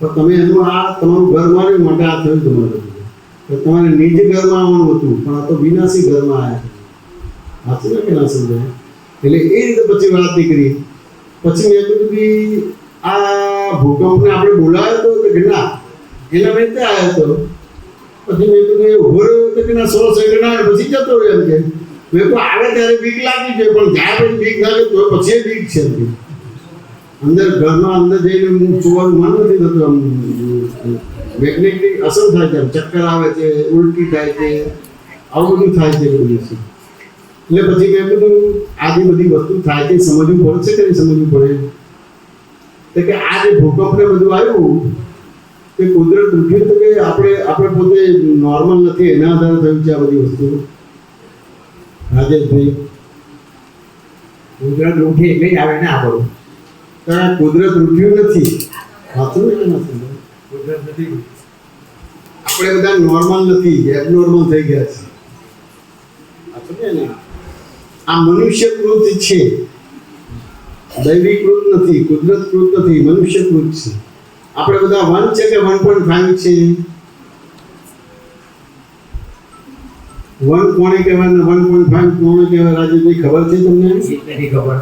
B: તો તમે એનું આ તમારું ઘર માન્યું માટે આ થયું તમારું. તો તમારે નિજ ઘરમાં આવવાનું હતું, પણ આ તો વિનાશી ઘરમાં આવ્યા. સાચું ને કે ના સમજાય? એટલે એ રીતે પછી વાત નીકળી. પછી મેં કીધું કે આ ભૂકંપને આપણે બોલાવ્યો તો કે ના, એના રીતે આવ્યો હતો. પછી મેં કીધું એ ઉભો રહ્યો તો કે ના 100 સેકન્ડ આવે પછી જતો રહ્યો. એમ કે મેં કહું આવે ત્યારે બીક લાગી છે, પણ જ્યારે પછી બીક લાગે તો પછી એ બીક છે. અંદર ઘરમાં અંદર જઈને જોવાનું મન નથી થતું. આમ મેગ્નેટિક અસર થાય છે, ચક્કર આવે છે, ઉલટી થાય છે, આવું બધું થાય છે બધું. એટલે પછી મેં કીધું આ બધી વસ્તુ થાય છે સમજવું પડશે કે નહીં સમજવું પડે? તો કે આ જે ભૂકંપને બધું આવ્યું તે કુદરત રૂઠી તો કે આપણે પોતે નોર્મલ નથી, એના આધારે થયું છે આ બધી વસ્તુ. રાજેશભાઈ,
A: કુદરત રૂઠી એટલે જ આવે ને આ બધું.
B: કુદરત રૂઠ્યું નથી. સાચું ને કે નથી?
A: કુદરત નથી.
B: આપણે બધા નોર્મલ નથી, એબનોર્મલ થઈ ગયા છે. સાચું ને? આ મનુષ્યકૃત છે, દૈવીકૃત નથી, કુદરતકૃત નથી, મનુષ્યકૃત છે. આપણે બધા 1 છે કે 1.5 છે? 1 કોને કહેવાય ને 1.5 કોને કહેવાય રાજેશભાઈ ખબર છે તમને?
A: નથી ખબર.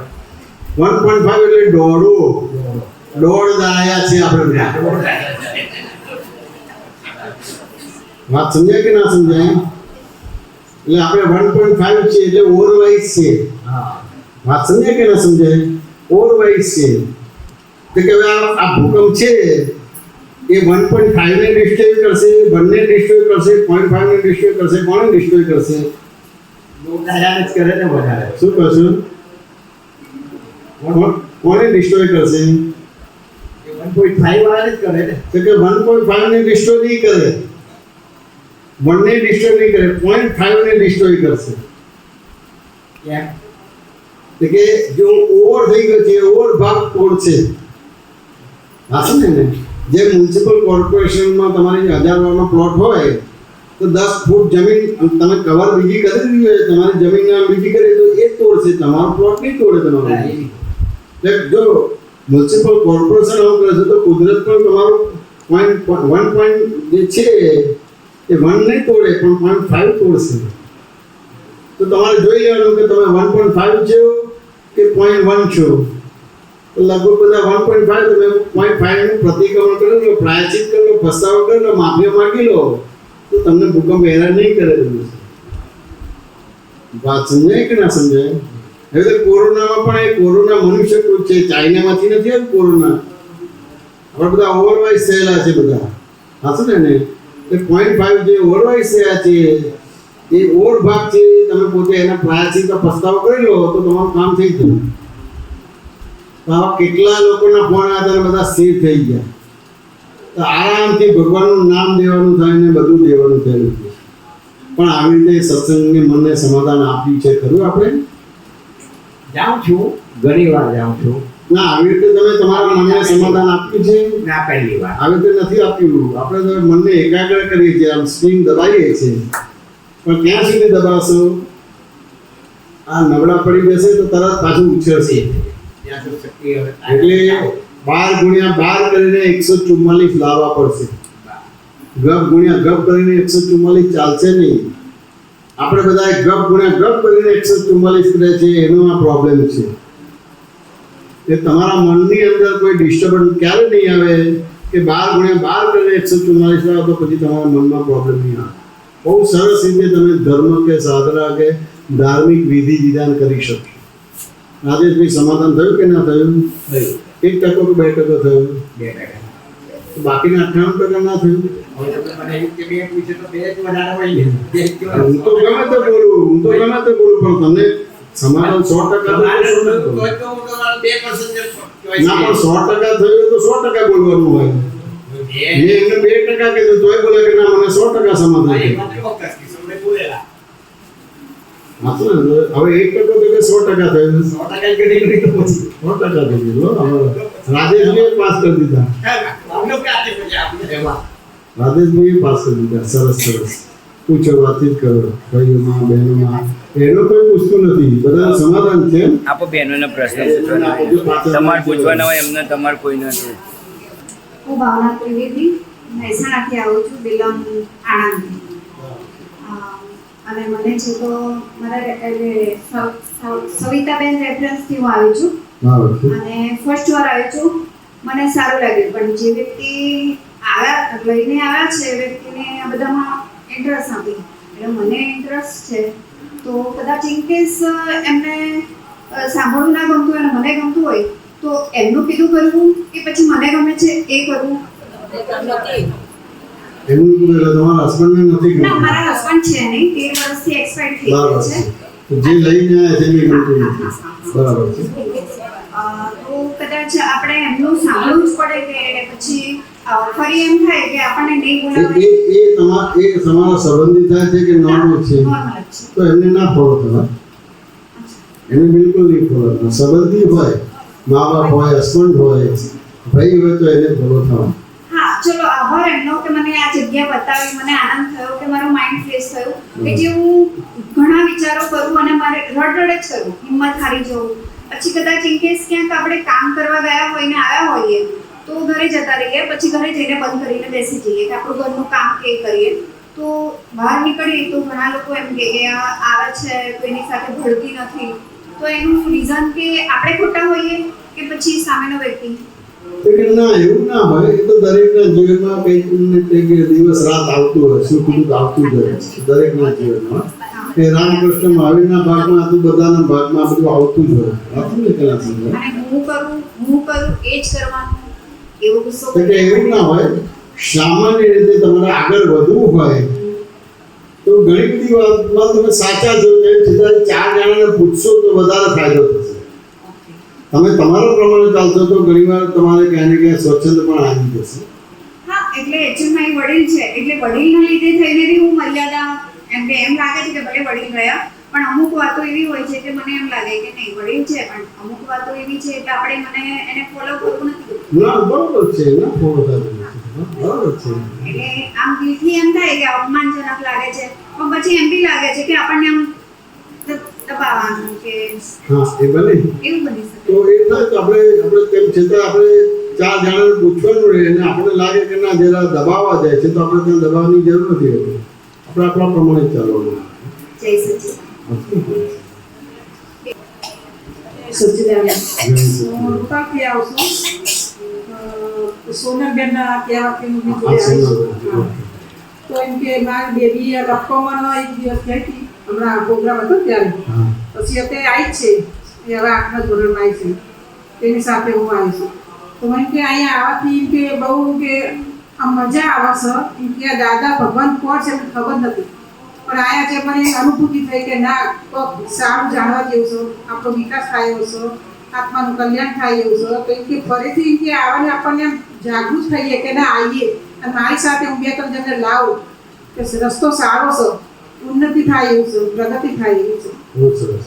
B: 1.5 એટલે દોઢ દાયા છે આપણે. વાત સમજાય કે ના સમજાય? એટલે આપણે 1.5 છે એટલે ઓવરવાઇઝ છે. વાત સમજાય કે ના સમજાય? ઓવરવાઇઝ છે. તો કે આ ભૂકંપ છે એ 1.5 ને ડિસ્ટ્રોય કરશે, બંને ડિસ્ટ્રોય કરશે, 0.5 ને ડિસ્ટ્રોય કરશે, કોને ડિસ્ટ્રોય કરશે?
A: દોડાયા જ કરે ને વધારે.
B: શું કરશું? કોને ડિસ્ટ્રોય કરશે?
A: 1.5 વાળાને જ કરે ને.
B: તો કે 1.5 ને ડિસ્ટ્રોય નહીં કરે, બંને ડિસ્ટ્રોય નહીં કરે, 0.5 ને ડિસ્ટ્રોય કરશે.
A: કેમ?
B: તો કે જો ઓવર થઈ ગયો છે, ઓવર ભાગ તોડશે. હા ને? જે મ્યુનિસિપલ કોર્પોરેશનમાં તમારી 1000 વાળનો પ્લોટ હોય તો 10 ફૂટ જમીન તમે કવર બીજી કરી દીધી હોય, તમારી જમીન બીજી કરી તો એ તોડશે, તમારો પ્લોટ નહીં તોડે તમારો. એટલે જો મ્યુનિસિપલ કોર્પોરેશન આવું કરે છે તો કુદરત પણ તમારું પોઈન્ટ જે છે એ 1 નહીં તોડે પણ 0.5 તોડશે. તો તમારે જોઈ લેવાનું કે તમે 1.5 છો કે 0.1 છો. તો લગભગ બધા 1.5 તમે 0.5 નું પ્રતિક્રમણ કરી લો, પ્રાયશ્ચિત કરી લો, પસ્તાવો કરી લો, માફી માંગી લો તો તમને ભૂકંપ હેરાન નહીં કરે. વાત સમજાય કે ના સમજાય? હવે તો કોરોનામાં પણ એ કોરોના મનુષ્ય છે, ચાઇનામાંથી નથી આવ્યું કોરોના. આપણે બધા ઓવરવાઇઝ થયેલા છે બધા, હાશું ને? એ 0.5 જે ઓવરવાઇઝ થયા છે એ ઓવર ભાગ છે, તમે પોતે એના પ્રાયશ્ચિત પસ્તાવો કરી લો તો તમારું કામ થઈ જાય. તો આવા કેટલા લોકોના ફોન આધારે બધા સ્થિર થઈ ગયા. તો આરામથી ભગવાનનું નામ દેવાનું થાય ને બધું દેવાનું થયેલું છે. પણ આવી રીતે સત્સંગને મનને સમાધાન આપ્યું છે ખરું આપણે?
A: જાઉં છું, ઘણી વાર જાઉં છું.
B: ના, આવી રીતે તમે તમારા મનને સમાધાન આપ્યું છે?
A: ના, પહેલી વાર.
B: આવી રીતે નથી આપ્યું. આપણે તો મનને એકાગ્ર કરીએ છીએ, આમ સ્પ્રિંગ દબાવીએ છીએ. પણ ક્યાં સુધી દબાવશો? આ નબળા પડી જશે તો તરત પાછું ઉછળશે.
A: ત્યાં તો શક્તિ હવે
B: એટલે 12 ગુણ્યા 12 કરીને 144 લાવવા પડશે. ગપ ગુણ્યા ગપ કરીને 144 ચાલશે નહીં. આપણે બધા ગપ ગુણ્યા ગપ કરીને 144 કરે છે, એનો આ પ્રોબ્લેમ છે. એ તમારા મનની અંદર કોઈ ડિસ્ટર્બન્સ ક્યારે નહીં આવે કે 12 ગુણ્યા 12 કરીને 144 લાવો તો પછી તમારા મનમાં પ્રોબ્લેમ નહીં આવે. બહુ સરસ રીતે તમે ધર્મ કે સાધના કે ધાર્મિક વિધિ વિધાન કરી શકશો. રાજેશભાઈ, સમાધાન થયું કે ના થયું? 1% કે 2% થયું?
A: 2%.
B: બાકીના 98% ના થયું?
A: હવે તો મને એવું કે 2 પૂછે તો 2 જ વધારે હોય ને. 2 જ
B: હું તો ગમે તે બોલું, પણ તમને સમાધાન 100% ના, પણ 100% થયું તો 100% બોલવાનું હોય. મેં એમને 2% કીધું તોય બોલે કે ના મને 100% સમાધાન થયું. હા તો ને, હવે 1% તો કે 100% થયું. 100% થઈ ગયું. રાજેશભાઈ પાસ કરી દીધા. રાજેશભાઈ પાસ કરી દીધા. સરસ સરસ. પૂછો, વાતચીત કરો ભાઈઓમાં બહેનોમાં. એનો કોઈ પૂછતું નથી, બધા સમાધાન છે.
D: આપો બહેનોને પ્રશ્ન પૂછવાના હોય, તમારે પૂછવાના હોય એમને, તમારે કોઈ નથી.
E: હું ભાવના ત્રિવેદી મહેસાણાથી આવું છું, બિલોંગ આણંદથી. અને મને છે તો મારા એટલે સવિતાબેન રેફરન્સથી હું આવી છું. અને ફર્સ્ટ વાર આવી છું, મને સારું લાગ્યું. પણ જે વ્યક્તિ લઈને આવ્યા છે એ વ્યક્તિને આ બધામાં ઇન્ટરેસ્ટ નથી. એટલે મને ઇન્ટરેસ્ટ છે તો કદાચ ઇન કેસ એમને સાંભળવું ના ગમતું હોય અને મને ગમતું હોય તો એમનું કીધું કરવું કે પછી મને ગમે છે એ કરવું?
B: એમનું કીધું તમારા હસબન્ડને નથી ગમતું?
E: ના, મારા હસબન્ડ છે નહીં, 13 વર્ષથી એક્સપાયર થઈ ગયા છે.
B: તો જે લઈને આવ્યા છે એમને ગમતું નથી. બરાબર છે.
E: તો કદાચ આપણે એમનું સાંભળવું જ પડે કે પછી ફરી એમ થાય કે આપણને નહીં બોલાવે?
B: એ તમારા સંબંધી થાય છે કે નોર્મલ છે
E: નોર્મલ છે
B: તો એમને ના ફોલો થવા. એને બિલકુલ નહીં ફોલો થવા. સંબંધી હોય, મા બાપ હોય, હસબન્ડ હોય, ભાઈ હોય તો એને ફોલો થવા.
E: હા, ચલો આભાર એમનો કે મને આ જગ્યા બતાવી, મને આનંદ થયો કે મારો માઇન્ડ ફ્રેશ થયું. કે જે હું ઘણા વિચારો કરું અને મારે રડ જ કરું, હિંમત હારી જવું. પછી કદાચ ઇન કેસ ક્યાંક આપણે કામ કરવા ગયા હોય ને આવ્યા હોઈએ તો ઘરે જતા રહીએ, પછી ઘરે જઈને બંધ કરીને બેસી જઈએ કે આપણું ઘરનું કામ કે કરીએ. તો બહાર નીકળીએ તો ઘણા લોકો એમ કે આ આવે છે કોઈની સાથે ભળતી નથી. તો એનું રીઝન કે આપણે ખોટા હોઈએ કે પછી સામેનો વ્યક્તિ?
B: ના, એવું ના હોય. એ તો દરેકના જીવનમાં કંઈક ને કંઈક દિવસ રાત આવતું હોય, સુખ દુઃખ આવતું જ હોય દરેકના જીવનમાં. એ રામકૃષ્ણ મહાવીરના ભાગમાં હતું, બધાના ભાગમાં આ બધું આવતું જ હોય. આવતું ને પેલા સમજાય.
E: અને હું કરું એ જ કરવાનું એવો ગુસ્સો?
B: એટલે એવું ના હોય. સામાન્ય રીતે તમારે આગળ વધવું હોય તો ઘણી બધી વાતમાં તમે સાચા છો, એમ છતાં 4 જણાને પૂછશો તો વધારે ફાયદો થશે. તમે તમારા પ્રમાણે ચાલશો તો ઘણીવાર તમારે ક્યાંય ને ક્યાંય સ્વચ્છંદ પણ આવી જશે.
E: હા, એટલે એકચ્યુઅલી મારી વડીલ છે એટલે વડીલના લીધે થઈને બી હું મર્યાદા એમ લાગે છે કે ભલે વડીલ રહ્યા પણ અમુક વાતો એવી હોય છે કે મને એમ લાગે કે નહીં વડીલ છે પણ અમુક વાતો એવી છે એટલે આપણે એને ફોલો કરવું નથી.
B: ના, બરોબર છે. ના ફોલો થતું નથી. બરાબર છે.
E: એટલે આમ દિલથી એમ થાય કે અપમાનજનક લાગે છે, પણ પછી એમ બી લાગે છે કે આપણને આમ દબાવવાનું કે
B: હા એ બને.
E: એવું બની શકે.
B: તો એ થાય તો આપણે તેમ છતાં આપણે 4 જણાને પૂછવાનું રહે અને આપણને લાગે કે ના જરા દબાવવા જાય છે તો આપણે ત્યાં દબાવવાની જરૂર નથી હોતી. આપણે આપણા પ્રમાણે જ ચાલવાનું.
E: જય સચિદાનંદ.
F: સચ્ચિદાનંદ.
B: જય
F: હું
B: સચ્ચિદાનંદ.
F: રૂપાથી આવું છું. સોનલબેનના કહેવાથી હું
B: આ
F: જોડે આવી છું.
B: સમજ.
F: તો એમ કે મારી બેબી લખવામાં એક દિવસ ગઈ હતી, હમણાં પ્રોગ્રામ હતો ત્યારે.
B: હા
F: પછી અત્યારે આવી જ છે, એ હવે 8મા ધોરણમાં આવી છે, તેની સાથે હું આવી છું. તો એમ કે અહીંયા આવવાથી એમ કે બહુ કે આમ મજા આવે છે. એમ કે આ દાદા ભગવાન કોણ છે એમને ખબર નથી, પણ આયા છે મને અનુભૂતિ થઈ કે ના કોઈક સારું જાણવા જેવું છે, આપણો વિકાસ થાય એવો છે, આત્માનું કલ્યાણ થાય એવું છે. તો એમ કે ફરીથી એમ કે આવવાને આપણને એમ જાગૃત થઈએ કે ના આવીએ અને મારી સાથે હું 2-3 જણને લાવું કે રસ્તો સારો છે, ઉન્નતિ થાય એવું છે, પ્રગતિ થાય એવું છે.
B: બહુ સરસ.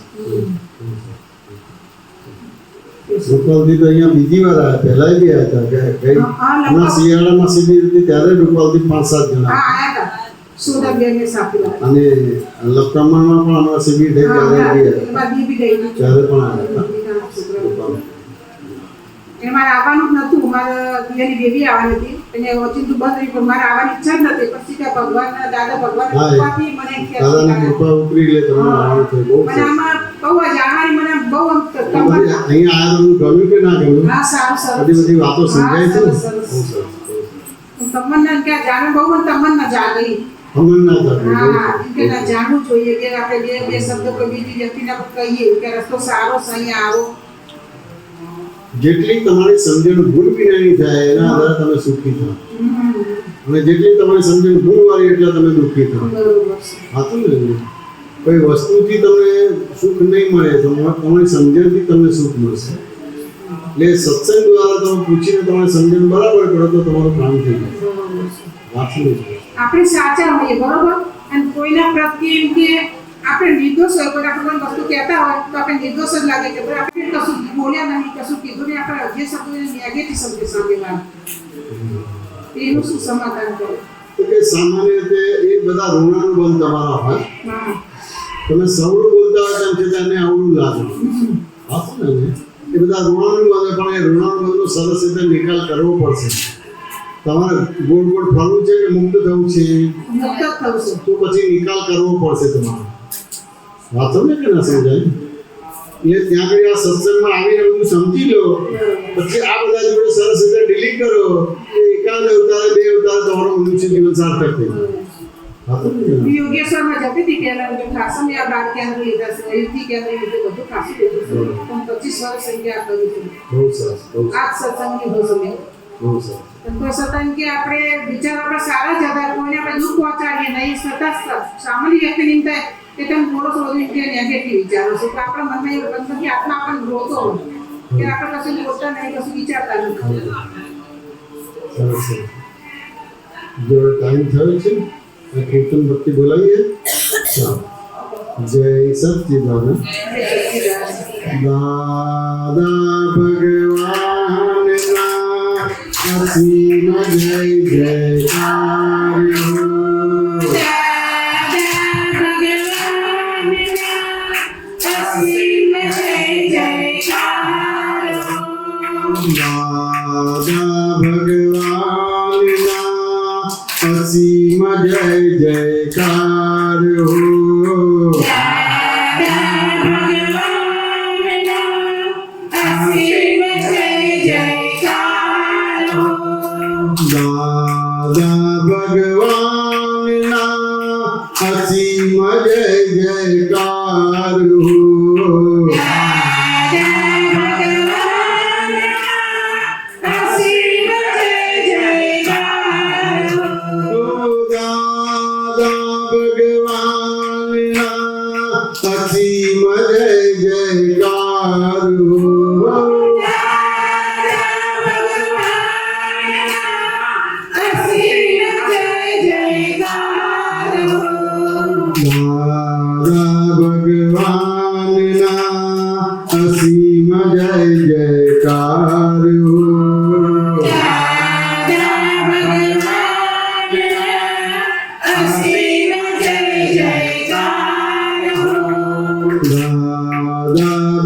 B: રૂપાલજી તો અહીંયા બીજી વાર આવ્યા, પહેલા બી આવ્યા હતા કે હમણાં શિયાળામાં શિબિર હતી ત્યારે રૂપાલજી 5-7 જણા
F: હા આયા હતા સુરતબેનને સાથે આવ્યા.
B: અને લખતરમાં પણ હમણાં શિબિર થઈ ત્યારે બી આવ્યા
F: એમાં દીદી ગઈ હતી.
B: ત્યારે પણ આવ્યા
F: છોકરાઓ.
B: હતા.
F: મારે આવવાનું જ નતું, મારા દિયાની બેબી આવવાની હતી, એને ઓચિંતું બંધ રહી, પણ મારે આવવાની ઈચ્છા જ નથી. પછી કે ભગવાનના દાદા ભગવાનની
B: હા,
F: કૃપાથી મને એમ કે
B: દાદાની કૃપા ઉપરી એટલે તમને આવવાનું થયું. બહુ
F: મને
B: સરસ.
F: આમાં બહુ આ જાણવાની મને બહુ આમ
B: બધી અહીંયા આવ્યા તમને ગમ્યું કે ના ગમ્યું?
F: હા સારું સરસ.
B: બધી વાતો સમજાય છે ને?
F: હા, સરસ,
B: બહુ
F: સરસ.
B: સરસ, બહુ સરસ.
F: હું તમને ક્યાં જાણું બહુ મને તમને જાગી.
B: અમન ના જાગે, બહુ
F: હા
B: સરસ,
F: એમ કે ના જાણવું જોઈએ કે આપણે બે શબ્દો કોઈ બીજી વ્યક્તિને આપણે કહીએ કે રસ્તો સારો છે, અહીંયા આવો.
B: જેટલી તમારી સમજણ ભૂલ વિનાની થાય એના આધારે તમે સુખી થાઓ, અને જેટલી તમારી સમજણ ભૂલવાળી એટલે તમે દુઃખી થાઓ.
F: બરોબર છે.
B: સાચું ને? કોઈ વસ્તુથી તમને સુખ નહીં મળે, તમારી સમજણથી તમને સુખ મળશે. એટલે સત્સંગ દ્વારા તમે પૂછીને તમારી સમજણ બરાબર કરો તો તમારું કામ થઈ જાય.
F: બરોબર છે.
B: વાંચવું છે.
F: આપણે સાચા હોઈએ બરોબર, અને કોઈના પ્રત્યે એમ કે આપણે નિર્દોષ હોય, કોઈ આપણે કોઈ વસ્તુ કહેતા હોય તો આપણે નિર્દોષ જ લાગે કે ભાઈ આપણે કશું બોલ્યા નહીં, કશું કીધું નહીં, આપણે જે શબ્દો નેગેટિવ શબ્દ સામેવાળા, એનું શું સમાધાન કરો?
B: તો કે સામાન્ય રીતે એ બધા ઋણાનુબંધ તમારા હોય.
F: હા
B: તમે સવળું બોલતા હોય તેમ છતાં એને અવળું લાગે. સાચું ને? એ બધા ઋણાનુબંધ, પણ એ ઋણાનુબંધનો સરસ રીતે નિકાલ કરવો પડશે. તમારે ગોળ ગોળ ફરવું છે કે મુક્ત થવું છે,
F: મુક્ત થવું છે.
B: તો પછી નિકાલ કરવો પડશે તમારે. વાંચો ને કે ના સમજાય? એટલે ત્યાં આગળ આ સત્સંગમાં આવીને બધું સમજી લો, પછી આ બધા જોડે સરસ રીતે ડીલિંગ કરો. એકાદ અવતારે 2 અવતારે તમારો મનુષ્ય જીવન સાર્થક થઈ જાય. વાંચો ને કે ના?
F: હું યોગેશ્વરમાં જતી હતી પહેલા, તો ખાસું મેં આ 12 કેન્દ્ર લીધા છે, અહીંથી કેન્દ્ર લીધું, બધું ખાસું લીધું છે, પણ 25 વર્ષ થઈ ગયા કરું છું.
B: બહુ સરસ, બહુ સરસ,
F: આ જ સત્સંગની હોય છે મેં.
B: બહુ સરસ.
F: તો સતત કે આપણે વિચાર આપણા સારા જ હતા, કોઈને આપણે દુઃખ પહોંચાડીએ નહીં, સતત સામાન્ય વ્યક્તિને એમ થાય કે તમે થોડો થોડો નેગેટિવ વિચારો છો, તો આપણા મનમાં એવું બંધથી આત્મા આપણને રોતો હોય કે આપણે કશું બોલતા નહીં, કશું વિચારતા નથી.
B: સરસ છે. જો ટાઈમ થયો છે, આ કીર્તન ભક્તિ બોલાવીએ. ચાલો. જય સચ્ચિદાનંદ. દાદા ભગવાનના અસીમ જય જયકાર હો. દાદા ભગવાનના અસીમ જય જયકાર હો. દાદા ભગવાનના અસીમ જય જયકાર હો. દાદા ભગવાનના અસીમ જય જયકાર હો. દાદા ભગવાનના અસીમ જય જયકાર હો.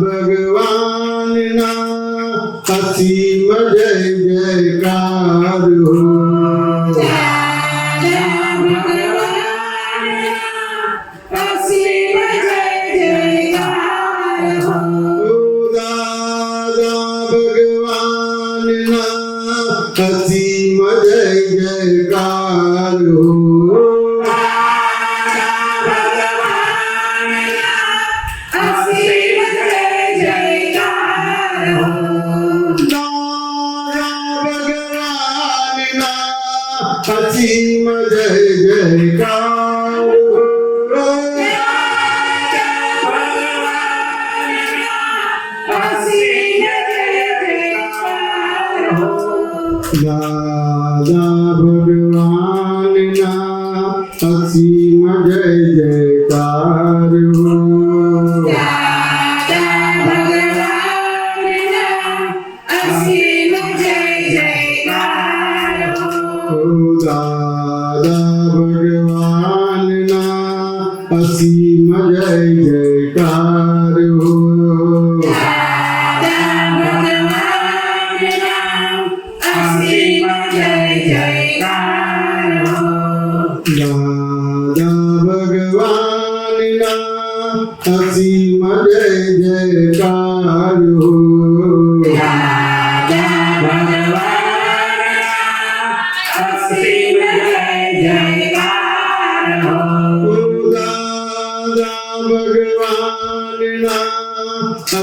B: ભગવાનના અસીમ જય જયકાર હો. દાદા ભગવાનના અસીમ જય જયકાર હો. અસીમ જય જયકાર દાદા ભગવાનના અસીમ જય જયકાર હો. દાદા ભગવાનના અસીમ જય જયકાર હો. દાદા ભગવાનના અસીમ જય જયકાર હો. દાદા ભગવાનના અસીમ જય જયકાર હો. અસીમ જય જયકાર હો. દાદા ભગવાનના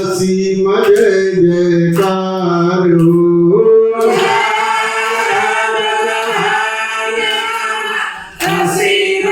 B: અસીમ જય જયકાર હો. અસીમ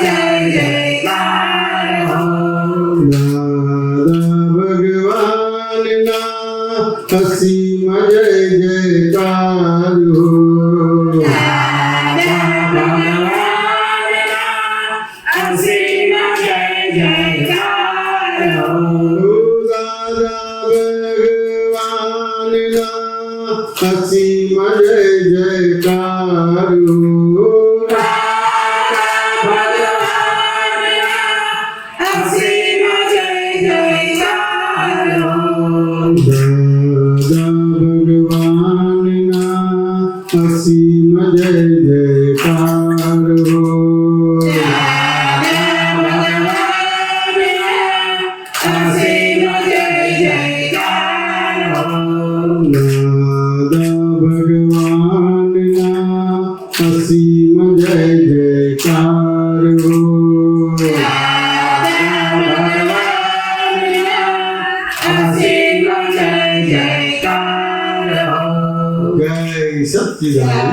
B: જય જયકાર હો. અસીમ જય જયકાર હો. અસીમ જય જયકાર હો. અસીમ જય જયકાર હો. જય સચ્ચિદાનંદ.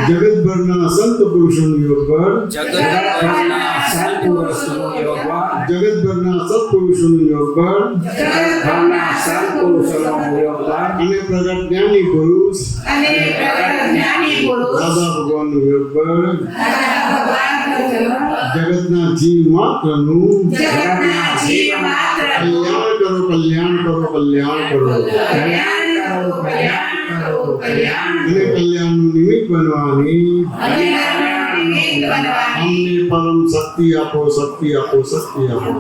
B: જગતભરના સંત પુરુષોનું યોગ બળ,
D: જગતભરના સત્પુરુષોનું યોગ બળ,
B: જગતભરના સત્પુરુષોનું યોગ બળ
C: જગતભરના સત્પુરુષોનું યોગ બળ
B: અને પ્રગટ જ્ઞાની પુરુષ દાદા ભગવાનનું યોગ બળ જગતના જીવ માત્રનું કલ્યાણ કરો, કલ્યાણ કરો, કલ્યાણ કરો અને કલ્યાણનું નિમિત્ત બનવાની અમને પરમ શક્તિ આપો, શક્તિ આપો, શક્તિ આપો.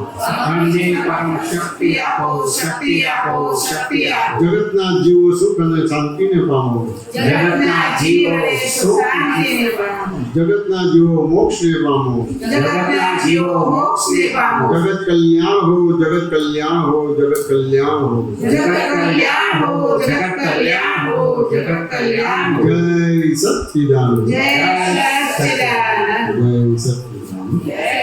C: અમને પરમ શક્તિ આપો, શક્તિ આપો, શક્તિ આપો.
B: જગતના જીવો સુખ અને શાંતિને પામો,
C: જગતના જીવો સુખ શાંતિને પામો.
B: જગતના જીવો મોક્ષને પામો.
C: જગતના જીવો મોક્ષને પામો.
B: જગત કલ્યાણ હો, જગત કલ્યાણ હો, જગત કલ્યાણ હો.
C: જગત કલ્યાણ હો, જગત કલ્યાણ હો, જગત કલ્યાણ હો.
B: જય સચ્ચિદાનંદ.
F: જય સચ્ચિદાનંદ.
B: જય સચ્ચિદાનંદ.
F: જય